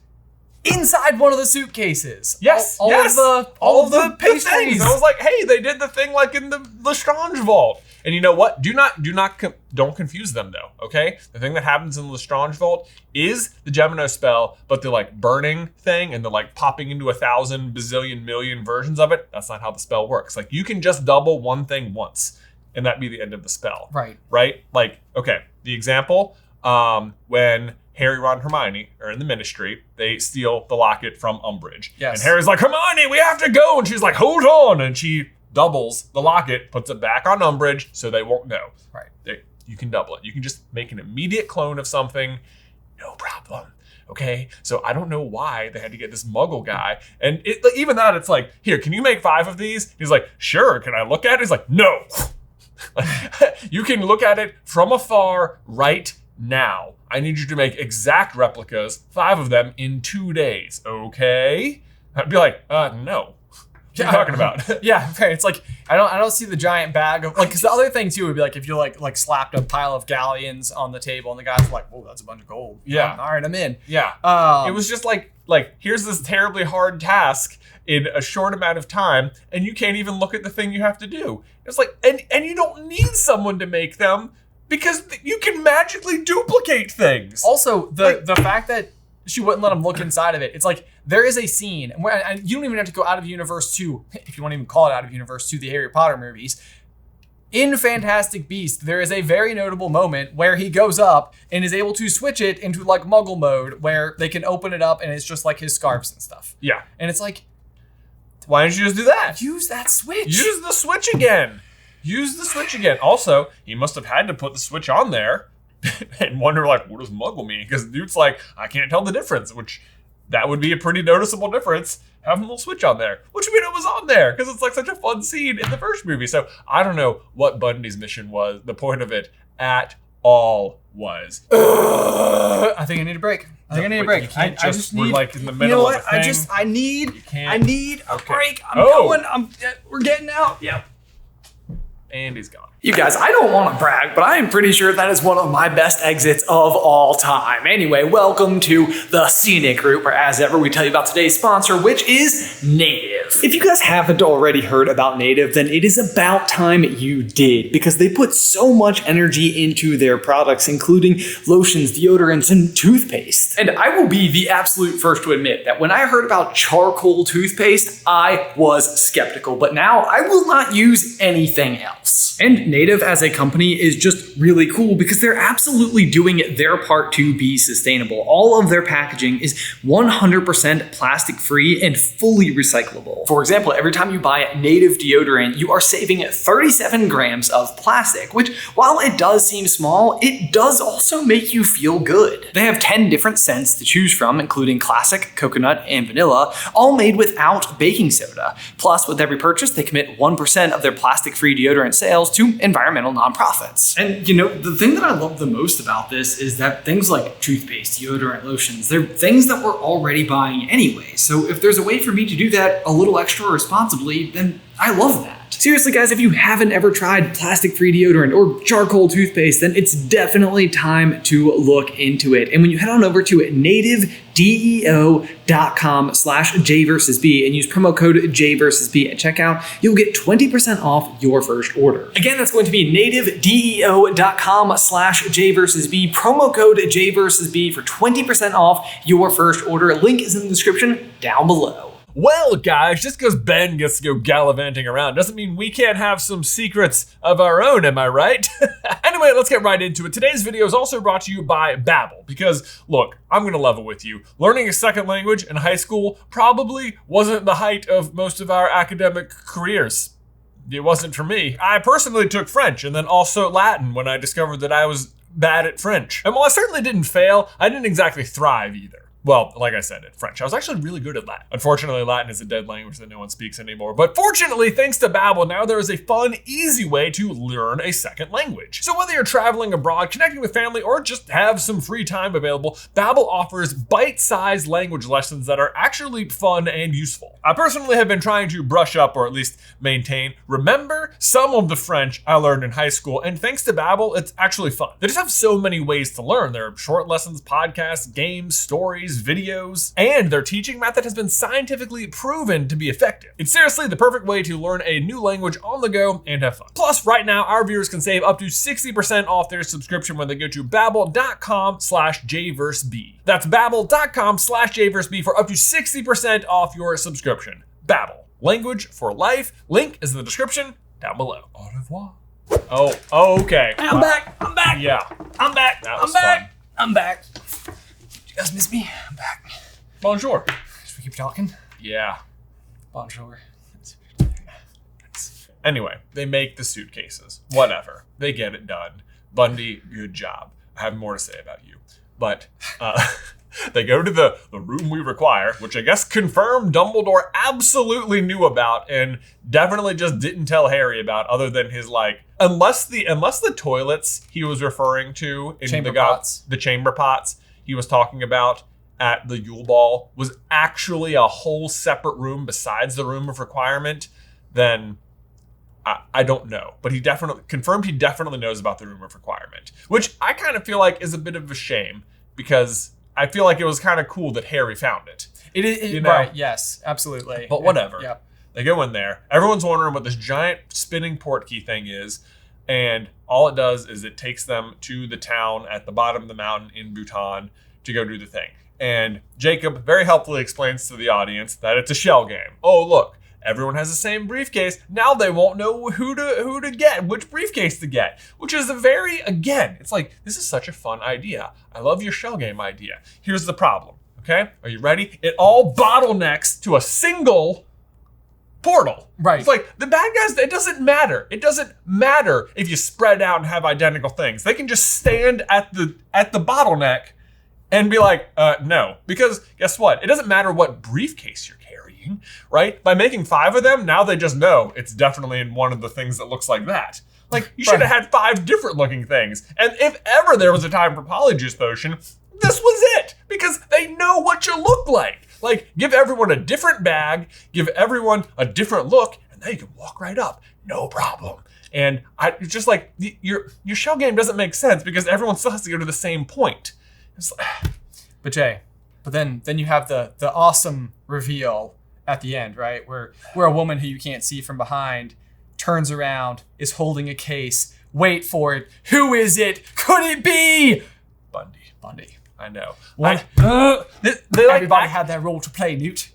inside one of the suitcases. Yes, all of the pastries. Things. I was like, hey, they did the thing like in the Lestrange Vault. And you know what? Don't confuse them though. Okay, the thing that happens in the Lestrange Vault is the Gemino spell, but the like burning thing and the like popping into 1,000 bazillion million versions of it. That's not how the spell works. Like you can just double one thing once, and that be the end of the spell. Right. Like, okay, the example when Harry, Ron, and Hermione are in the Ministry, they steal the locket from Umbridge. Yes. And Harry's like, Hermione, we have to go. And she's like, hold on. And she doubles the locket, puts it back on Umbridge so they won't know. Right. You can double it. You can just make an immediate clone of something. No problem. Okay? So I don't know why they had to get this Muggle guy. And even that, it's like, here, can you make 5 of these? He's like, sure. Can I look at it? He's like, no. You can look at it from afar right now. I need you to make exact replicas, 5 of them in 2 days, okay? I'd be like, no. What are you talking about? Yeah, okay. It's like I don't see the giant bag of like because the other thing too would be like if you like slapped a pile of galleons on the table and the guy's like, oh, that's a bunch of gold. Yeah. All right, I'm in. Yeah. It was just like here's this terribly hard task in a short amount of time, and you can't even look at the thing you have to do. It's like and you don't need someone to make them. Because you can magically duplicate things. Also, the fact that she wouldn't let him look inside of it. It's like there is a scene where and you don't even have to go out of universe to, if you want to even call it out of universe, to the Harry Potter movies. In Fantastic Beasts, there is a very notable moment where he goes up and is able to switch it into like Muggle mode where they can open it up and it's just like his scarves and stuff. Yeah. And it's like, why don't you just do that? Use that switch. Use the switch again. Also, he must have had to put the switch on there and wonder, like, what does Muggle mean? Because Newt's like, I can't tell the difference, which that would be a pretty noticeable difference, having a little switch on there, which mean it was on there because it's like such a fun scene in the first movie. So I don't know what Bundy's mission was, the point of it at all was. I think I need a break. I We're like in the middle of a thing. I need a break. We're getting out. Yep. And he's gone. You guys, I don't want to brag, but I am pretty sure that is one of my best exits of all time. Anyway, welcome to the Scenic Route, where as ever we tell you about today's sponsor, which is Native. If you guys haven't already heard about Native, then it is about time you did, because they put so much energy into their products, including lotions, deodorants, and toothpaste. And I will be the absolute first to admit that when I heard about charcoal toothpaste, I was skeptical, but now I will not use anything else. And Native as a company is just really cool because they're absolutely doing their part to be sustainable. All of their packaging is 100% plastic free and fully recyclable. For example, every time you buy Native deodorant, you are saving 37 grams of plastic, which while it does seem small, it does also make you feel good. They have 10 different scents to choose from, including classic, coconut, and vanilla, all made without baking soda. Plus, with every purchase, they commit 1% of their plastic-free deodorant sales to to environmental nonprofits. And, you know, the thing that I love the most about this is that things like toothpaste, deodorant, lotions, they're things that we're already buying anyway. So if there's a way for me to do that a little extra responsibly, then I love that. Seriously, guys, if you haven't ever tried plastic-free deodorant or charcoal toothpaste, then it's definitely time to look into it. And when you head on over to nativedeo.com/J-versus-B and use promo code J-versus-B at checkout, you'll get 20% off your first order. Again, that's going to be nativedeo.com/J-versus-B, promo code J-versus-B for 20% off your first order. Link is in the description down below. Well, guys, just because Ben gets to go gallivanting around doesn't mean we can't have some secrets of our own, am I right? Anyway, let's get right into it. Today's video is also brought to you by Babbel, because, look, I'm gonna level with you. Learning a second language in high school probably wasn't the height of most of our academic careers. It wasn't for me. I personally took French and then also Latin when I discovered that I was bad at French. And while I certainly didn't fail, I didn't exactly thrive either. Well, like I said, at French. I was actually really good at Latin. Unfortunately, Latin is a dead language that no one speaks anymore. But fortunately, thanks to Babbel, now there is a fun, easy way to learn a second language. So whether you're traveling abroad, connecting with family, or just have some free time available, Babbel offers bite-sized language lessons that are actually fun and useful. I personally have been trying to brush up, or at least remember some of the French I learned in high school, and thanks to Babbel, it's actually fun. They just have so many ways to learn. There are short lessons, podcasts, games, stories, videos, and their teaching method has been scientifically proven to be effective. It's seriously the perfect way to learn a new language on the go and have fun. Plus, right now, our viewers can save up to 60% off their subscription when they go to babbel.com/Jverseb. That's babbel.com/Jverseb for up to 60% off your subscription. Babbel, language for life. Link is in the description down below. Au revoir. Oh, okay. Hey, I'm back. Yeah. I'm back. That was fun. I'm back. You guys miss me? I'm back. Bonjour. Should we keep talking? Yeah. Bonjour. Anyway, they make the suitcases. Whatever. They get it done. Bundy, good job. I have more to say about you. But they go to the room we require, which I guess confirmed Dumbledore absolutely knew about and definitely just didn't tell Harry about, other than his, like, unless the toilets he was referring to in the chamber pots he was talking about at the Yule Ball was actually a whole separate room besides the room of requirement, then I don't know. But he definitely confirmed he definitely knows about the room of requirement, which I kind of feel like is a bit of a shame, because I feel like it was kind of cool that Harry found it. It is, you know? Right, yes, absolutely. But whatever. Yep. They go in there. Everyone's wondering what this giant spinning portkey thing is. And all it does is it takes them to the town at the bottom of the mountain in Bhutan to go do the thing. And Jacob very helpfully explains to the audience that it's a shell game. Oh, look, everyone has the same briefcase. Now they won't know who to get, which briefcase to get, which is again, it's like, this is such a fun idea. I love your shell game idea. Here's the problem, okay? Are you ready? It all bottlenecks to a single portal. Right. It's like, the bad guys, it doesn't matter. It doesn't matter if you spread out and have identical things. They can just stand at the bottleneck and be like, no. Because guess what? It doesn't matter what briefcase you're carrying, right? By making 5 of them, now they just know it's definitely in one of the things that looks like that. Like, you should have had 5 different looking things. And if ever there was a time for Polyjuice Potion, this was it. Because they know what you look like. Like, give everyone a different bag, give everyone a different look, and now you can walk right up. No problem. And it's just like, your shell game doesn't make sense because everyone still has to go to the same point. It's like, But Jay, then you have the awesome reveal at the end, right? Where a woman who you can't see from behind turns around, is holding a case. Wait for it. Who is it? Could it be Bundy? I know. What? Everybody had their role to play, Newt.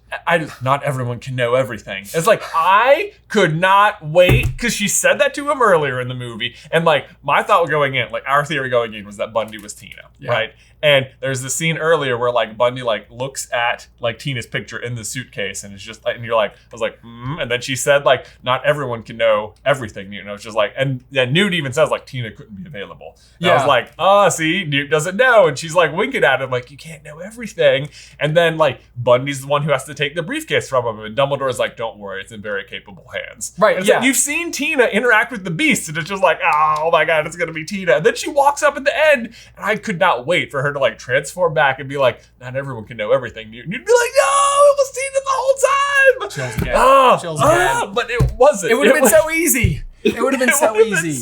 Not everyone can know everything. It's like, I could not wait, because she said that to him earlier in the movie, and like, my thought going in, like, our theory going in was that Bundy was Tina, right? And there's this scene earlier where like Bundy like looks at like Tina's picture in the suitcase, and it's just like, and you're like, I was like, and then she said like, not everyone can know everything, you know. It's just like, and Newt even says like Tina couldn't be available. And I was like, see, Newt doesn't know, and she's like winking at him like, you can't know everything. And then like Bundy's the one who has to take the briefcase from him. And Dumbledore's like, don't worry, it's in very capable hands. Right, And yeah. like, you've seen Tina interact with the Beast, and it's just like, oh my God, it's going to be Tina. And then she walks up at the end, and I could not wait for her to like transform back and be like, not everyone can know everything, Newt. And you'd be like, no, it was Tina the whole time. Chills again. Chills again. But it wasn't. It would have been so easy. It would have been so easy.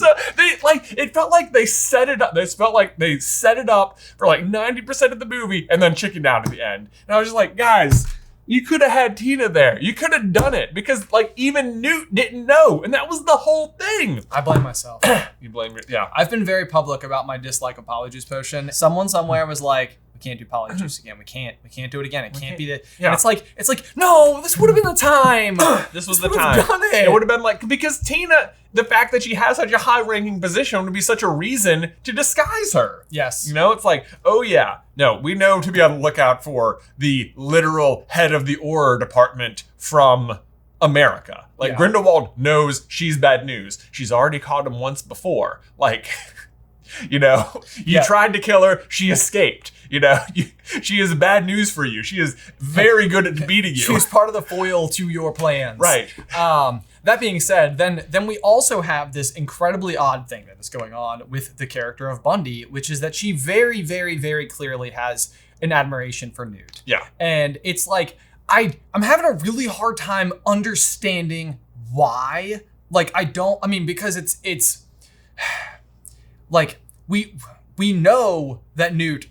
It felt like they set it up. It felt like they set it up for like 90% of the movie and then chickened out at the end. And I was just like, guys, you could have had Tina there. You could have done it because like even Newt didn't know, and that was the whole thing. I blame myself. You blame it, yeah. I've been very public about my dislike of Polyjuice Potion. Someone somewhere was like, we can't do Polyjuice again. We can't do it again. It can't be the. Yeah. And it's like, no, this would have been the time. This was the time. Done it. It would have been like, because Tina, the fact that she has such a high-ranking position would be such a reason to disguise her. Yes. You know, it's like, oh yeah, no, we know to be on the lookout for the literal head of the Auror department from America. Like, Yeah. Grindelwald knows she's bad news. She's already caught him once before. Like, you know, you tried to kill her, she escaped. You know, she is bad news for you. She is very good at beating you. She's part of the foil to your plans. Right. That being said, then we also have this incredibly odd thing that is going on with the character of Bundy, which is that she very, very, very clearly has an admiration for Newt. Yeah. And it's like, I'm having a really hard time understanding why. Like, because it's like, we know that Newt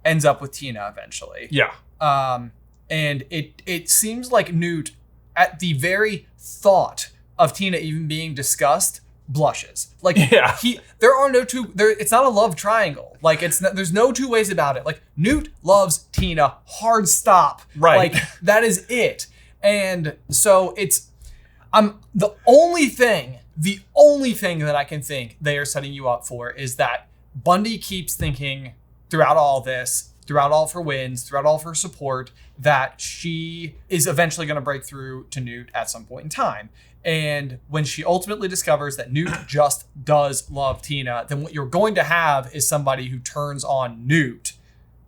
ends up with Tina eventually. Yeah. And it seems like Newt, at the very thought of Tina even being discussed, blushes. Like, Yeah. it's not a love triangle. Like, there's no two ways about it. Like, Newt loves Tina, hard stop. Right. Like, that is it. And so the only thing that I can think they are setting you up for is that Bundy keeps thinking throughout all this, throughout all of her wins, throughout all of her support, that she is eventually going to break through to Newt at some point in time. And when she ultimately discovers that Newt just does love Tina, then what you're going to have is somebody who turns on Newt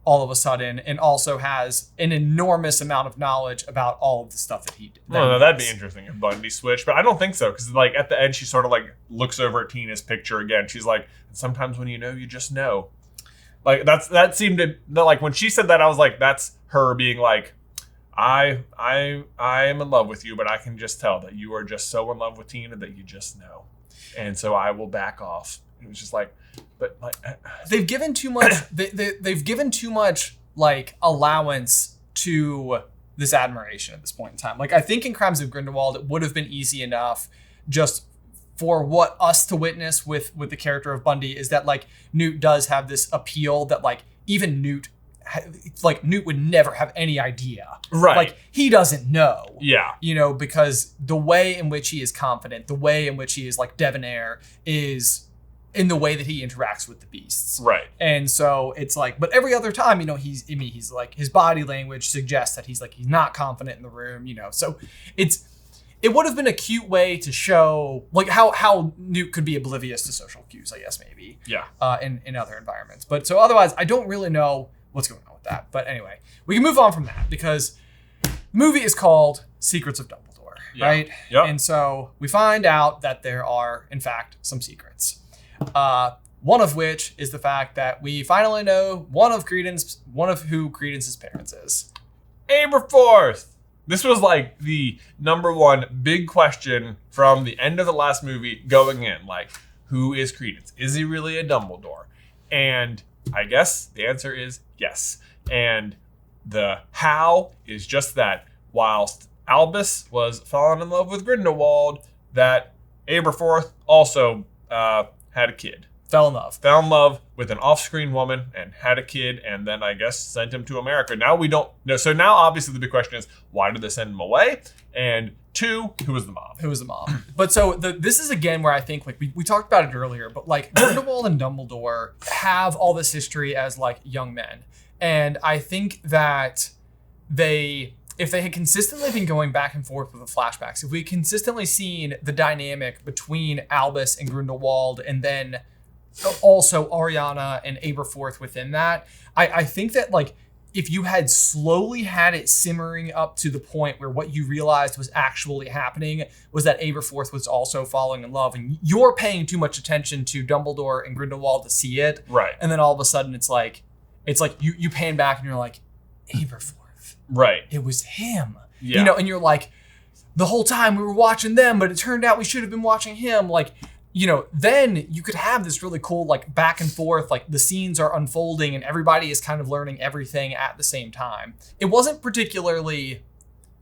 all of a sudden and also has an enormous amount of knowledge about all of the stuff that he did. No, that'd be interesting if Bundy switched, but I don't think so, because like at the end she sort of like looks over at Tina's picture again. She's like, sometimes when you know, you just know. Like that seemed to, like when she said that, I was like, that's her being like, I am in love with you, but I can just tell that you are just so in love with Tina that you just know, and so I will back off. It was just like, but like they've given too much. They've given too much like allowance to this admiration at this point in time. Like, I think in Crimes of Grindelwald, it would have been easy enough just for what us to witness with the character of Bundy is that like Newt does have this appeal that like even Newt would never have any idea. Right. Like, he doesn't know. Yeah. You know, because the way in which he is confident, the way in which he is like debonair is in the way that he interacts with the beasts. Right. And so it's like, but every other time, you know, he's like, his body language suggests that he's not confident in the room, you know. So it would have been a cute way to show like how Newt could be oblivious to social cues, I guess, maybe. Yeah. In other environments. But so otherwise, I don't really know what's going on with that. But anyway, we can move on from that because the movie is called Secrets of Dumbledore, right? Yep. And so we find out that there are, in fact, some secrets. One of which is the fact that we finally know one of who Credence's parents is. Aberforth. This was like the number one big question from the end of the last movie going in. Like, who is Credence? Is he really a Dumbledore? And I guess the answer is yes. And the how is just that whilst Albus was falling in love with Grindelwald, that Aberforth also had a kid. Fell in love with an off-screen woman and had a kid, and then I guess sent him to America. Now we don't know. So now obviously the big question is, why did they send him away? And two, who was the mom? But so this is again where I think like we talked about it earlier, but like Grindelwald and Dumbledore have all this history as like young men. And I think that if they had consistently been going back and forth with the flashbacks, if we had consistently seen the dynamic between Albus and Grindelwald and then also Ariana and Aberforth within that, I think that like if you had slowly had it simmering up to the point where what you realized was actually happening was that Aberforth was also falling in love, and you're paying too much attention to Dumbledore and Grindelwald to see it. Right. And then all of a sudden it's like you pan back and you're like, Aberforth. Right. It was him. Yeah. You know, and you're like, the whole time we were watching them, but it turned out we should have been watching him. Like, you know, then you could have this really cool, like, back and forth, like the scenes are unfolding and everybody is kind of learning everything at the same time. It wasn't particularly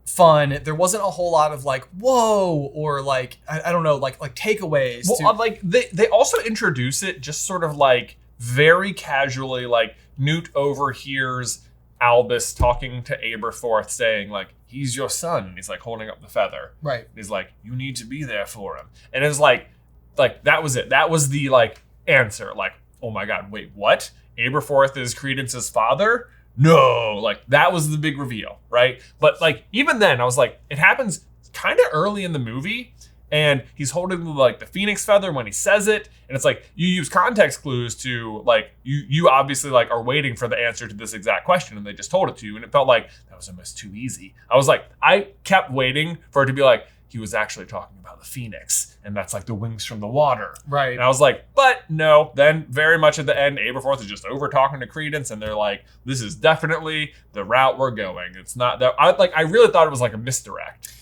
fun. There wasn't a whole lot of like, whoa, or like, I don't know, like takeaways. Well, like they also introduce it just sort of like very casually, like Newt overhears Albus talking to Aberforth saying like, he's your son. And he's like holding up the feather. Right. And he's like, you need to be there for him. And it's like that was it. That was the like answer. Like, oh my God, wait, what? Aberforth is Credence's father? No, like that was the big reveal, right? But like even then I was like, it happens kind of early in the movie. And he's holding like the phoenix feather when he says it. And it's like, you use context clues to like, you obviously like are waiting for the answer to this exact question. And they just told it to you. And it felt like that was almost too easy. I was like, I kept waiting for it to be like, he was actually talking about the phoenix. And that's like the wings from the water. Right. And I was like, but no. Then very much at the end, Aberforth is just over talking to Credence. And they're like, this is definitely the route we're going. It's not that I really thought it was like a misdirect.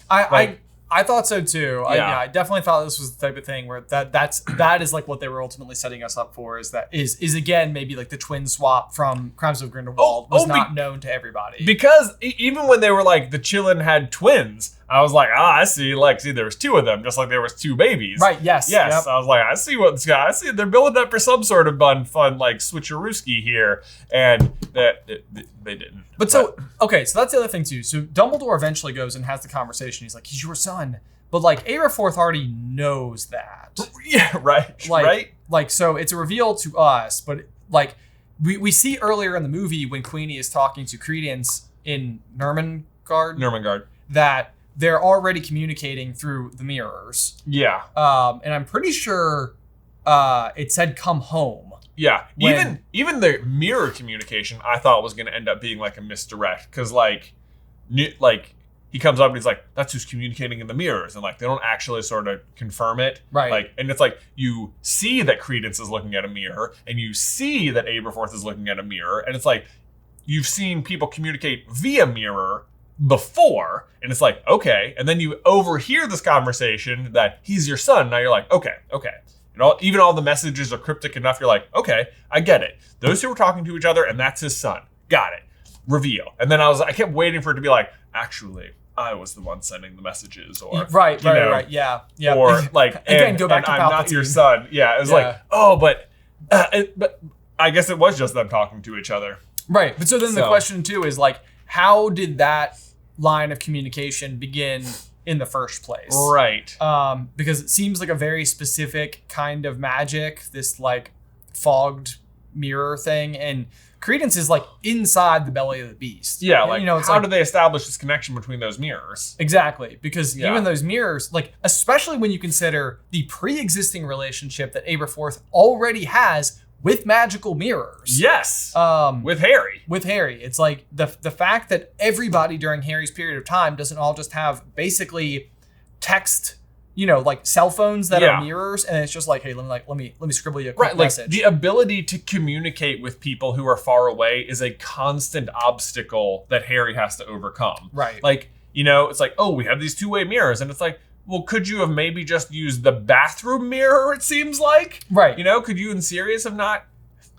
I thought so too. Yeah. I definitely thought this was the type of thing where that is like what they were ultimately setting us up for. Is again maybe like the twin swap from Crimes of Grindelwald was not known to everybody. Because even when they were like the Chillin had twins, I was like, I see. Like, see, there was two of them, just like there was two babies. Right. Yes. Yes. Yep. I was like, I see what this guy. I see they're building up for some sort of fun like switcherooski here, and that they didn't. But so that's the other thing too. So Dumbledore eventually goes and has the conversation. He's like, he's your son, but like Aberforth already knows that. Yeah. Right. Like, right. Like so, it's a reveal to us, but like we see earlier in the movie when Queenie is talking to Credence in Nurmengard that they're already communicating through the mirrors. Yeah. And I'm pretty sure it said come home. Yeah. Even the mirror communication I thought was going to end up being like a misdirect because like he comes up and he's like, that's who's communicating in the mirrors. And like they don't actually sort of confirm it. Right. Like, and it's like you see that Credence is looking at a mirror and you see that Aberforth is looking at a mirror. And it's like you've seen people communicate via mirror before, and it's like, okay, and then you overhear this conversation that he's your son. Now you're like, okay. And even all the messages are cryptic enough. You're like, okay, I get it. Those two were talking to each other, and that's his son. Got it. Reveal. And then I kept waiting for it to be like, actually, I was the one sending the messages, or right, yeah. Or like, again, go back to I'm Palpatine. not your son. Yeah, it was like, oh, but I guess it was just them talking to each other. Right, but so then the question too is like, how did that line of communication begin in the first place? Right. Because it seems like a very specific kind of magic, this like fogged mirror thing, and Credence is like inside the belly of the beast. Yeah, like, it's how do they establish this connection between those mirrors? Exactly, because even those mirrors, like, especially when you consider the pre-existing relationship that Aberforth already has with magical mirrors. Yes. With Harry. With Harry. It's like the fact that everybody during Harry's period of time doesn't all just have basically text, like cell phones that are mirrors, and it's just like, hey, let me scribble you a quick message. Like the ability to communicate with people who are far away is a constant obstacle that Harry has to overcome. Right. Like, it's like, oh, we have these two-way mirrors, and it's like, well, could you have maybe just used the bathroom mirror, it seems like? Right. Could you and Sirius have not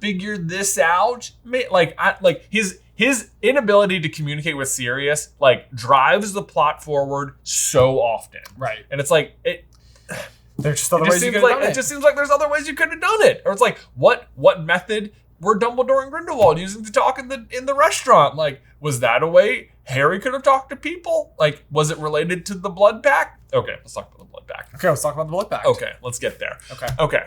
figured this out? Like his inability to communicate with Sirius, like, drives the plot forward so often. Right. And it's like, there's just other ways you could have done it. It just seems like there's other ways you could have done it. Or it's like, what method were Dumbledore and Grindelwald using to talk in the restaurant? Like, was that a way Harry could have talked to people? Like, was it related to the blood pact? Okay, let's talk about the blood pact. Okay, let's talk about the blood pact. Okay, let's get there. Okay.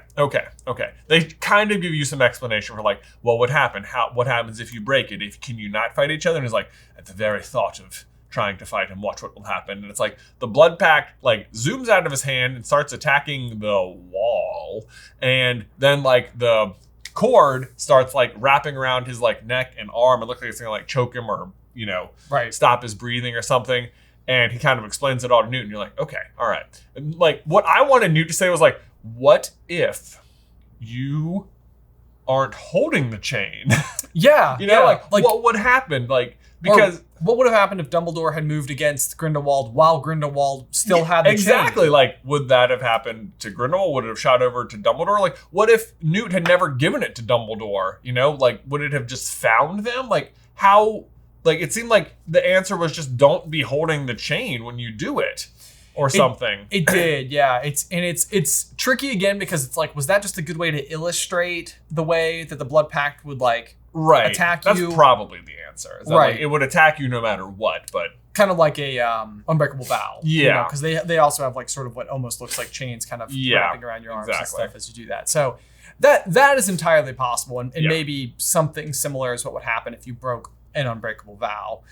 They kind of give you some explanation for like, well, what happened? What happens if you break it? Can you not fight each other? And it's like, at the very thought of trying to fight him, watch what will happen. And it's like the blood pact like zooms out of his hand and starts attacking the wall. And then like the cord starts like wrapping around his like neck and arm. It looks like it's gonna like choke him or stop his breathing or something. And he kind of explains it all to Newt, and you're like, okay, all right. And like what I wanted Newt to say was like, what if you aren't holding the chain? Yeah, like what would happen? Like, because what would have happened if Dumbledore had moved against Grindelwald while Grindelwald still had the exactly chain? Like, would that have happened to Grindelwald? Would it have shot over to Dumbledore? Like, what if Newt had never given it to Dumbledore? Like, would it have just found them? Like, how? Like, it seemed like the answer was just don't be holding the chain when you do it, or something. It did, yeah. It's tricky again because it's like, was that just a good way to illustrate the way that the Blood Pact would like attack you? That's probably the answer. Is that, right. Like, it would attack you no matter what, but kind of like a unbreakable vow. Yeah. Because they also have like sort of what almost looks like chains kind of wrapping around your arms and stuff as you do that. So that is entirely possible, and maybe something similar is what would happen if you broke an unbreakable vow.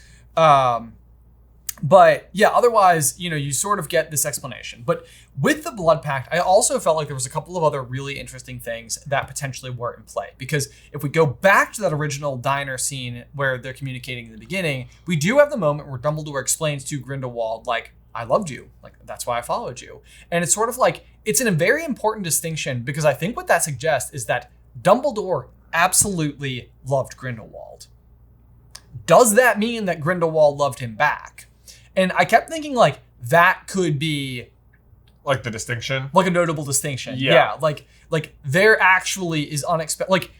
But yeah, otherwise, you sort of get this explanation. But with the Blood Pact, I also felt like there was a couple of other really interesting things that potentially were in play. Because if we go back to that original diner scene where they're communicating in the beginning, we do have the moment where Dumbledore explains to Grindelwald, like, I loved you. Like, that's why I followed you. And it's sort of like, it's a very important distinction because I think what that suggests is that Dumbledore absolutely loved Grindelwald. Does that mean that Grindelwald loved him back? And I kept thinking, like, that could be... like the distinction? Like a notable distinction. Yeah. Like there actually is unexpected... Like,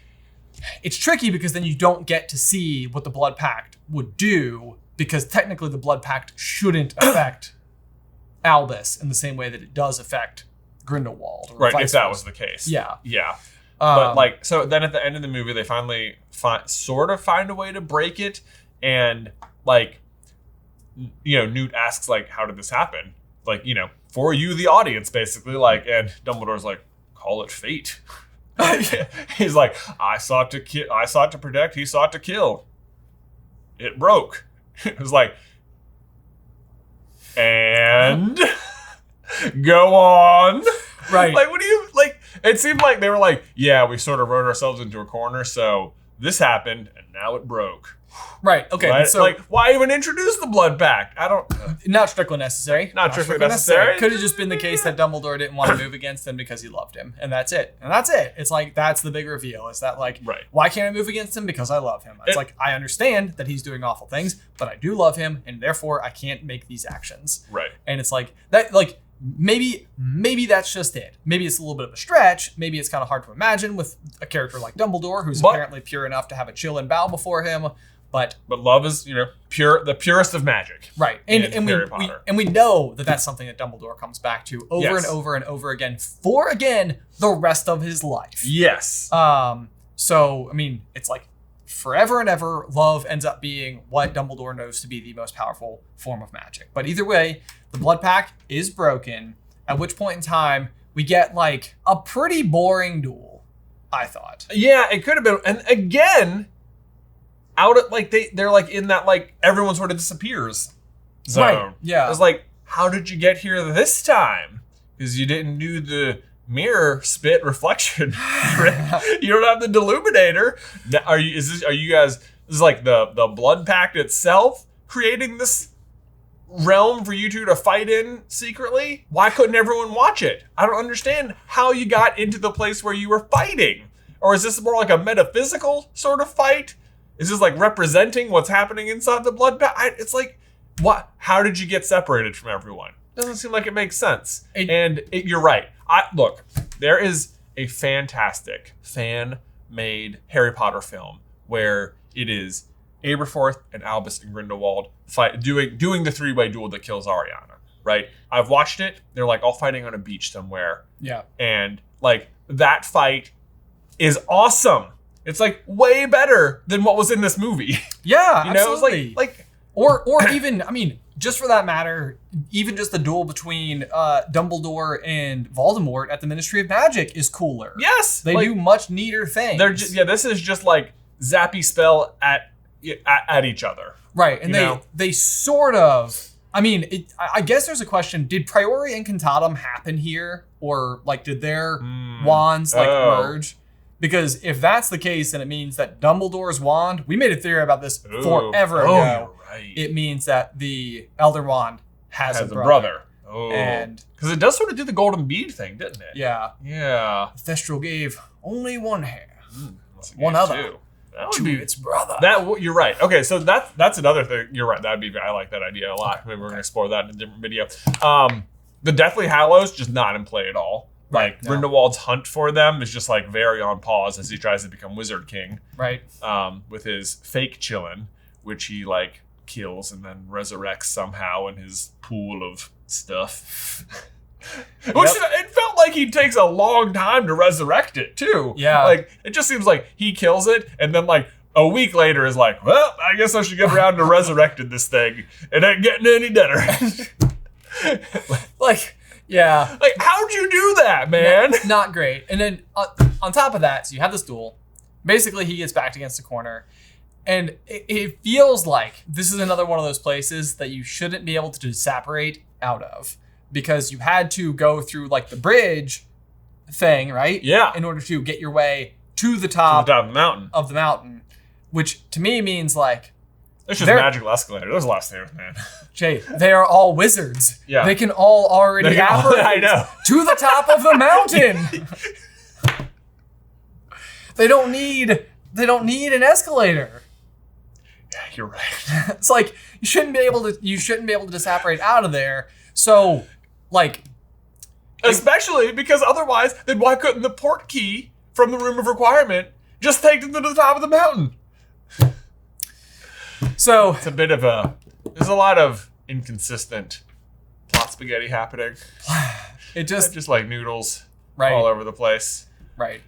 it's tricky because then you don't get to see what the Blood Pact would do because technically the Blood Pact shouldn't affect Albus in the same way that it does affect Grindelwald. Right, if that was the case. Yeah. Yeah. But like, so then at the end of the movie, they finally sort of find a way to break it. And like, Newt asks like, how did this happen? Like, for you, the audience, basically. Like, and Dumbledore's like, call it fate. He's like, I sought to protect, he sought to kill. It broke. It was like, and go on. Right. Like, what do you, like, it seemed like they were like, yeah, we sort of wrote ourselves into a corner, so this happened, and now it broke. Right, okay. Right? So, like, why even introduce the Blood Pact? I don't... Not strictly necessary. Not strictly necessary. Could have just been the case that Dumbledore didn't want to move against him because he loved him, and that's it. It's like, that's the big reveal, is that like, why can't I move against him? Because I love him. It's like, I understand that he's doing awful things, but I do love him, and therefore I can't make these actions. Right. And it's like, that, like, maybe that's just it. Maybe it's a little bit of a stretch. Maybe it's kind of hard to imagine with a character like Dumbledore, who's apparently pure enough to have a chill and bow before him. But love is, pure, the purest of magic. Right. And we know that that's something that Dumbledore comes back to over and over and over again for, again, the rest of his life. Yes. So, I mean, it's like forever and ever, love ends up being what Dumbledore knows to be the most powerful form of magic. But either way, the Blood Pact is broken, at which point in time we get like a pretty boring duel, I thought. Yeah, it could have been. And again, out at like they're like in that like everyone sort of disappears zone. Right. Yeah. It was like, how did you get here this time? Because you didn't do the mirror spit reflection trick. You don't have the deluminator. Are you guys this is like the Blood Pact itself creating this realm for you two to fight in secretly? Why couldn't everyone watch it? I don't understand how you got into the place where you were fighting. Or is this more like a metaphysical sort of fight? Is this like representing what's happening inside the Blood Pact? It's like, what? How did you get separated from everyone? Doesn't seem like it makes sense. You're right. Look, there is a fantastic fan-made Harry Potter film where it is Aberforth and Albus and Grindelwald doing the three-way duel that kills Ariana. Right? I've watched it. They're like all fighting on a beach somewhere. Yeah. And like that fight is awesome. It's like way better than what was in this movie. Yeah, absolutely. It was like or even, I mean, just for that matter, even just the duel between Dumbledore and Voldemort at the Ministry of Magic is cooler. Yes, they do much neater things. This is just like zappy spell at each other. Right, and they sort of. I mean, I guess there's a question: did Priori Incantatem happen here, or like did their wands like merge? Because if that's the case, then it means that Dumbledore's wand, we made a theory about this forever ago. You're right. It means that the Elder Wand has a brother. Oh. And because it does sort of do the golden bead thing, didn't it? Yeah. Yeah. Thestral gave only one hair. One other. Two. That would To be its brother. You're right. Okay, so that's another thing. You're right. I like that idea a lot. Okay. Maybe we're gonna explore that in a different video. The Deathly Hallows just not in play at all. Like Grindelwald's hunt for them is just like very on pause as he tries to become Wizard King. Right. With his fake Chillin, which he like kills and then resurrects somehow in his pool of stuff. Which it felt like he takes a long time to resurrect it too. Yeah. Like it just seems like he kills it and then like a week later is like, well, I guess I should get around to resurrecting this thing. It ain't getting any better. Yeah. Like, how'd you do that, man? Not great. And then on top of that, so you have this duel. Basically, he gets backed against a corner. And it feels like this is another one of those places that you shouldn't be able to separate out of. Because you had to go through like the bridge thing, right? Yeah. In order to get your way to the top of the mountain. Which to me means like... It's just magical escalator. There's a lot of stairs, man. Jay, they are all wizards. Yeah. They can all already I know. to the top of the mountain. They don't need an escalator. Yeah, you're right. It's like you shouldn't be able to separate out of there. So, like, especially because otherwise, then why couldn't the port key from the room of requirement just take them to the top of the mountain? So it's a bit of there's a lot of inconsistent plot spaghetti happening. It just like noodles right all over the place. Right.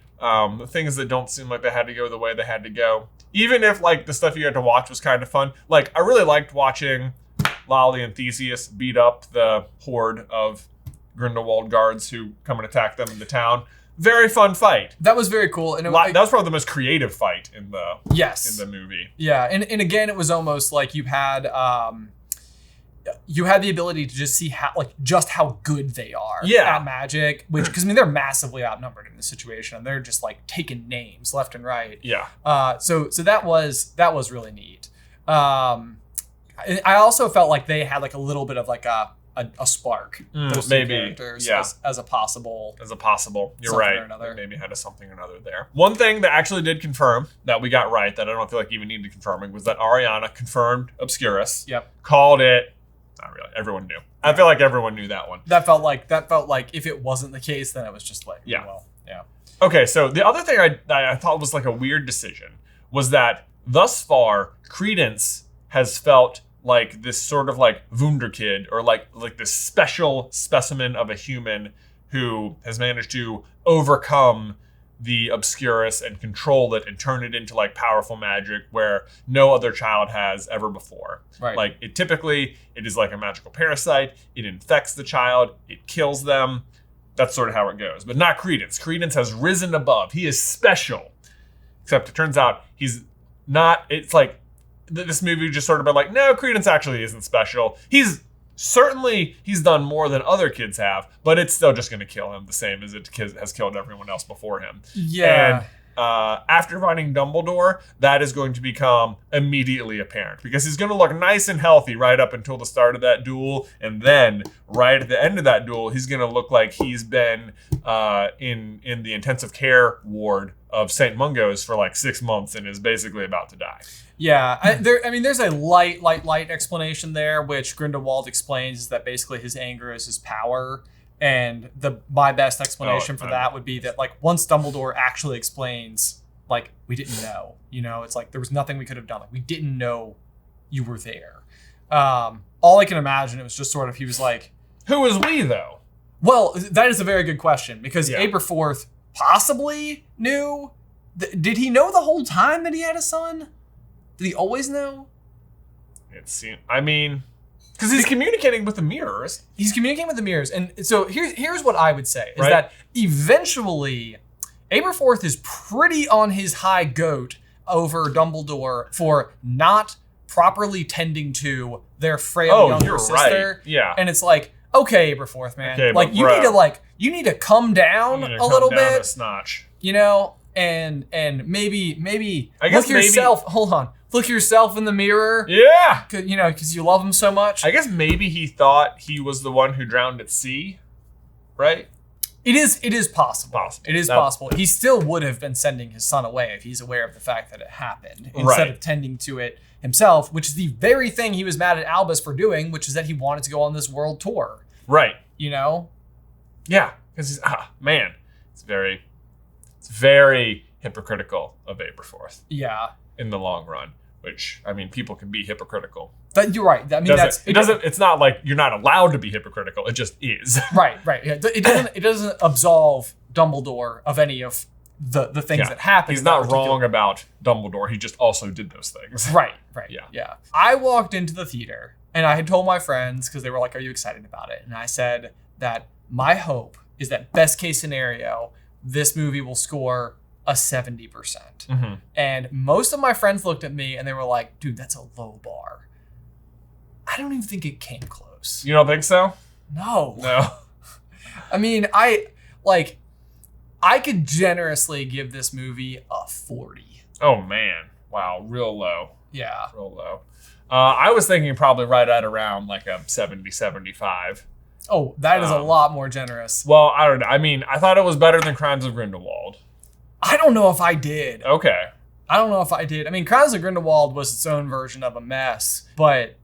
Things that don't seem like they had to go the way they had to go. Even if like the stuff you had to watch was kind of fun. Like I really liked watching Lolly and Theseus beat up the horde of Grindelwald guards who come and attack them in the town. Very fun fight. That was very cool. And that was probably the most creative fight in the movie. Yeah, and again, it was almost like you had the ability to just see how good they are at magic. Which because I mean they're massively outnumbered in this situation, and they're just like taking names left and right. Yeah. So that was really neat. I also felt like they had like a little bit of like a spark. Those maybe characters as a possible. You're right. Maybe had a something or another there. One thing that actually did confirm that we got right that I don't feel like even needed confirming was that Ariana confirmed Obscurus. Yep. Called it. Not really. Everyone knew. I feel like everyone knew that one. That felt like if it wasn't the case, then it was just like well. Okay, so the other thing I thought was like a weird decision was that thus far Credence has felt like this sort of like wunderkid or like this special specimen of a human who has managed to overcome the Obscurus and control it and turn it into like powerful magic where no other child has ever before. Right. Like it is like a magical parasite. It infects the child. It kills them. That's sort of how it goes. But not Credence. Credence has risen above. He is special. Except it turns out he's not. It's like this movie just sort of been like, no, Credence actually isn't special. He's done more than other kids have, but it's still just going to kill him the same as it has killed everyone else before him. Yeah. And after finding Dumbledore, that is going to become immediately apparent because he's going to look nice and healthy right up until the start of that duel. And then right at the end of that duel, he's going to look like he's been in the intensive care ward of St. Mungo's for like 6 months and is basically about to die. Yeah, there's a light explanation there, which Grindelwald explains is that basically his anger is his power. And my best explanation for that would be that like once Dumbledore actually explains, like we didn't know, it's like there was nothing we could have done. Like we didn't know you were there. All I can imagine, it was just sort of, he was like, who is we though? Well, that is a very good question because Aberforth possibly knew. Did he know the whole time that he had a son? Did he always know? Because he's communicating with the mirrors. He's communicating with the mirrors. And so here's what I would say, is that eventually Aberforth is pretty on his high goat over Dumbledore for not properly tending to their frail younger sister. Right. Yeah. And it's like, okay, Aberforth, man. Okay, like you need to come down a little bit. A notch. and maybe I guess yourself. Hold on, look yourself in the mirror. Yeah. Because you love him so much. I guess maybe he thought he was the one who drowned at sea, right? It is possible. It is possible. He still would have been sending his son away if he's aware of the fact that it happened, instead of tending to it himself, which is the very thing he was mad at Albus for doing, which is that he wanted to go on this world tour. Right. Yeah, because he's man, it's very hypocritical of Aberforth. Yeah. In the long run, which I mean, people can be hypocritical. But you're right. I mean, it's not like you're not allowed to be hypocritical. It just is. Right. Yeah. It doesn't absolve Dumbledore of any of the things that happen. He's not wrong about Dumbledore. He just also did those things. Right. Yeah. I walked into the theater and I had told my friends, because they were like, "Are you excited about it?" And I said that my hope is that best case scenario, this movie will score a 70%. Mm-hmm. And most of my friends looked at me and they were like, "Dude, that's a low bar." I don't even think it came close. You don't think so? No. No. I mean, I could generously give this movie a 40. Oh man. Wow. Real low. Yeah. Real low. I was thinking probably right at around like a 70, 75. Oh, that is a lot more generous. Well, I don't know. I mean, I thought it was better than Crimes of Grindelwald. I don't know if I did. Okay. I don't know if I did. I mean, Crimes of Grindelwald was its own version of a mess, but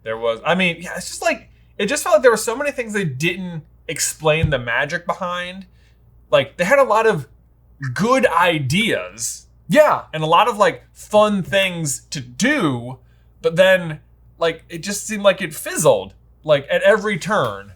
there was. I mean, yeah, it's just like it just felt like there were so many things they didn't explain the magic behind. Like they had a lot of good ideas, yeah, and a lot of like fun things to do, but then like it just seemed like it fizzled like at every turn.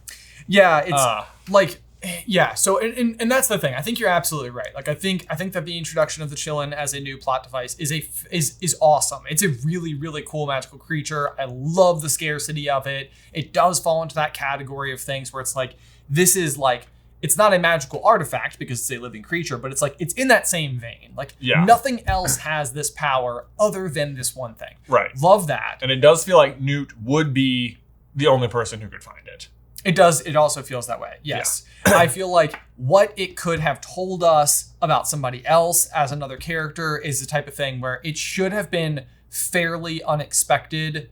Yeah, it's like. Yeah, so and that's the thing. I think you're absolutely right. Like I think that the introduction of the Chillin as a new plot device is awesome. It's a really, really cool magical creature. I love the scarcity of it. It does fall into that category of things where it's like this is like it's not a magical artifact because it's a living creature, but it's like it's in that same vein. Like nothing else has this power other than this one thing. Right. Love that. And it does feel like Newt would be the only person who could find it. It does. It also feels that way. Yes. Yeah. I feel like what it could have told us about somebody else as another character is the type of thing where it should have been fairly unexpected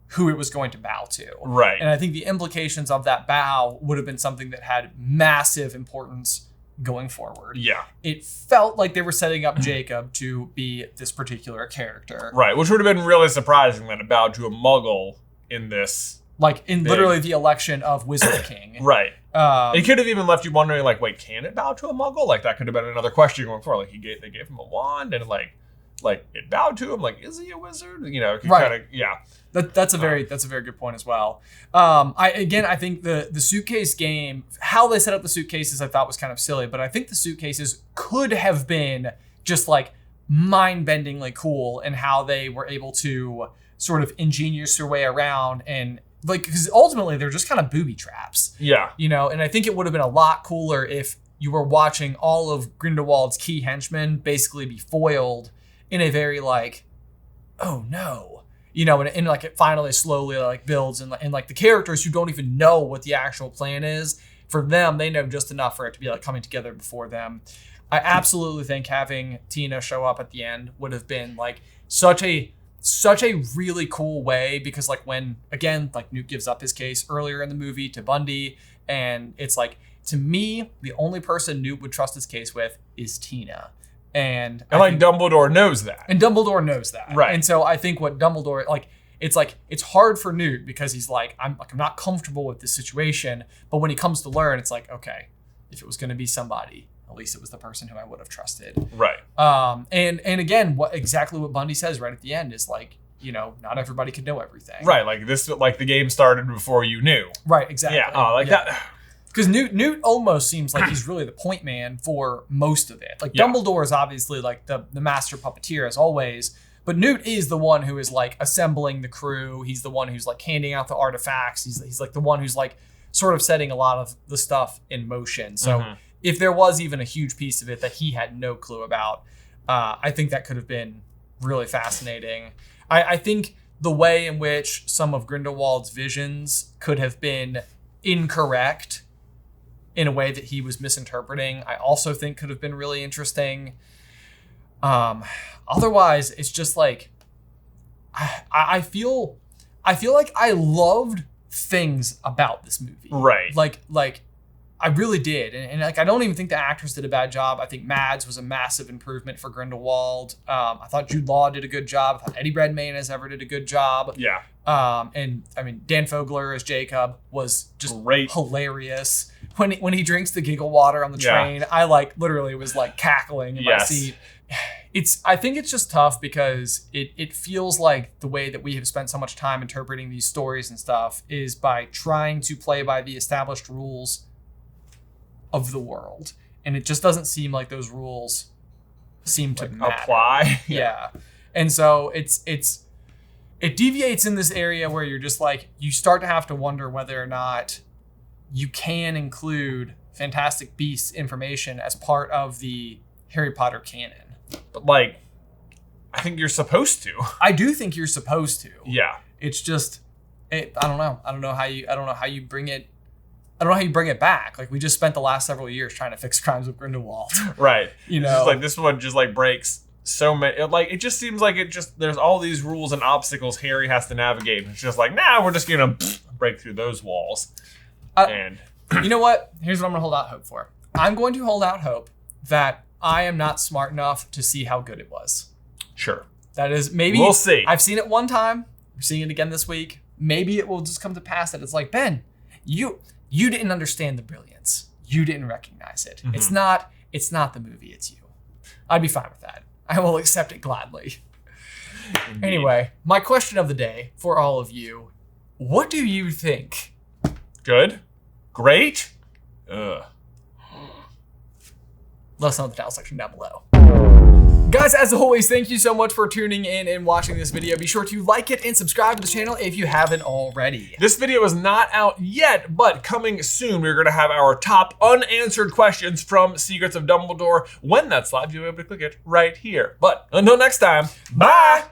who it was going to bow to. Right. And I think the implications of that bow would have been something that had massive importance going forward. Yeah. It felt like they were setting up Jacob to be this particular character. Right. Which would have been really surprising that it bowed to a muggle in this. Like in literally the election of Wizard King. Right. It could have even left you wondering, like, wait, can it bow to a muggle? Like, that could have been another question going forward. Like, they gave him a wand and, like it bowed to him. Like, is he a wizard? You know, right. Yeah. That's a very good point as well. I think the suitcase game, how they set up the suitcases, I thought was kind of silly, but I think the suitcases could have been just like mind-bendingly cool in how they were able to sort of ingenious their way around and like, because ultimately they're just kind of booby traps. Yeah. You know, and I think it would have been a lot cooler if you were watching all of Grindelwald's key henchmen basically be foiled in a very like, oh no. You know, and like it finally slowly like builds and like the characters who don't even know what the actual plan is, for them, they know just enough for it to be like coming together before them. I absolutely think having Tina show up at the end would have been like such a really cool way, because like when, again, like Newt gives up his case earlier in the movie to Bundy, and it's like, to me, the only person Newt would trust his case with is Tina. And Dumbledore knows that. And Dumbledore knows that. Right. And so I think what Dumbledore, it's hard for Newt because he's like, I'm not comfortable with this situation. But when he comes to learn, it's like, okay, if it was going to be somebody, at least it was the person who I would have trusted. Right. And again, what Bundy says right at the end is like, you know, not everybody could know everything. Right. Like this, like the game started before you knew. Right. Exactly. Yeah. That. Because Newt almost seems like he's really the point man for most of it. Like Dumbledore is obviously like the master puppeteer as always, but Newt is the one who is like assembling the crew. He's the one who's like handing out the artifacts. He's like the one who's like sort of setting a lot of the stuff in motion. So if there was even a huge piece of it that he had no clue about, I think that could have been really fascinating. I think the way in which some of Grindelwald's visions could have been incorrect in a way that he was misinterpreting, I also think could have been really interesting. Otherwise, it's just like I feel like I loved things about this movie. Right. Like I really did. And like I don't even think the actress did a bad job. I think Mads was a massive improvement for Grindelwald. I thought Jude Law did a good job. I thought Eddie Redmayne as ever did a good job. Yeah. And I mean Dan Fogler as Jacob was just Great. Hilarious. When he drinks the giggle water on the train, I like literally was like cackling in my seat. I think it's just tough because it feels like the way that we have spent so much time interpreting these stories and stuff is by trying to play by the established rules of the world. And it just doesn't seem like those rules seem to matter. Apply. Yeah. And so it deviates in this area where you're just like, you start to have to wonder whether or not you can include Fantastic Beasts information as part of the Harry Potter canon. But like, I think you're supposed to. I do think you're supposed to. Yeah. It's just, I don't know. I don't know how you bring it. I don't know how you bring it back. Like, we just spent the last several years trying to fix Crimes of Grindelwald. Right. You know, it's just like this one just like breaks so many. It just seems like there's all these rules and obstacles Harry has to navigate. It's just like, nah, we're just gonna break through those walls. And you know what? Here's what I'm gonna hold out hope for. I'm going to hold out hope that I am not smart enough to see how good it was. Sure. That is, maybe we'll see. I've seen it one time. We're seeing it again this week. Maybe it will just come to pass that it's like, Ben, you didn't understand the brilliance. You didn't recognize it. Mm-hmm. It's not the movie, it's you. I'd be fine with that. I will accept it gladly. Indeed. Anyway, my question of the day for all of you, what do you think? Good? Great? Ugh. Let us know in the comment section down below. Guys, as always, thank you so much for tuning in and watching this video. Be sure to like it and subscribe to the channel if you haven't already. This video is not out yet, but coming soon, we're going to have our top unanswered questions from Secrets of Dumbledore. When that's live, you'll be able to click it right here. But until next time, bye!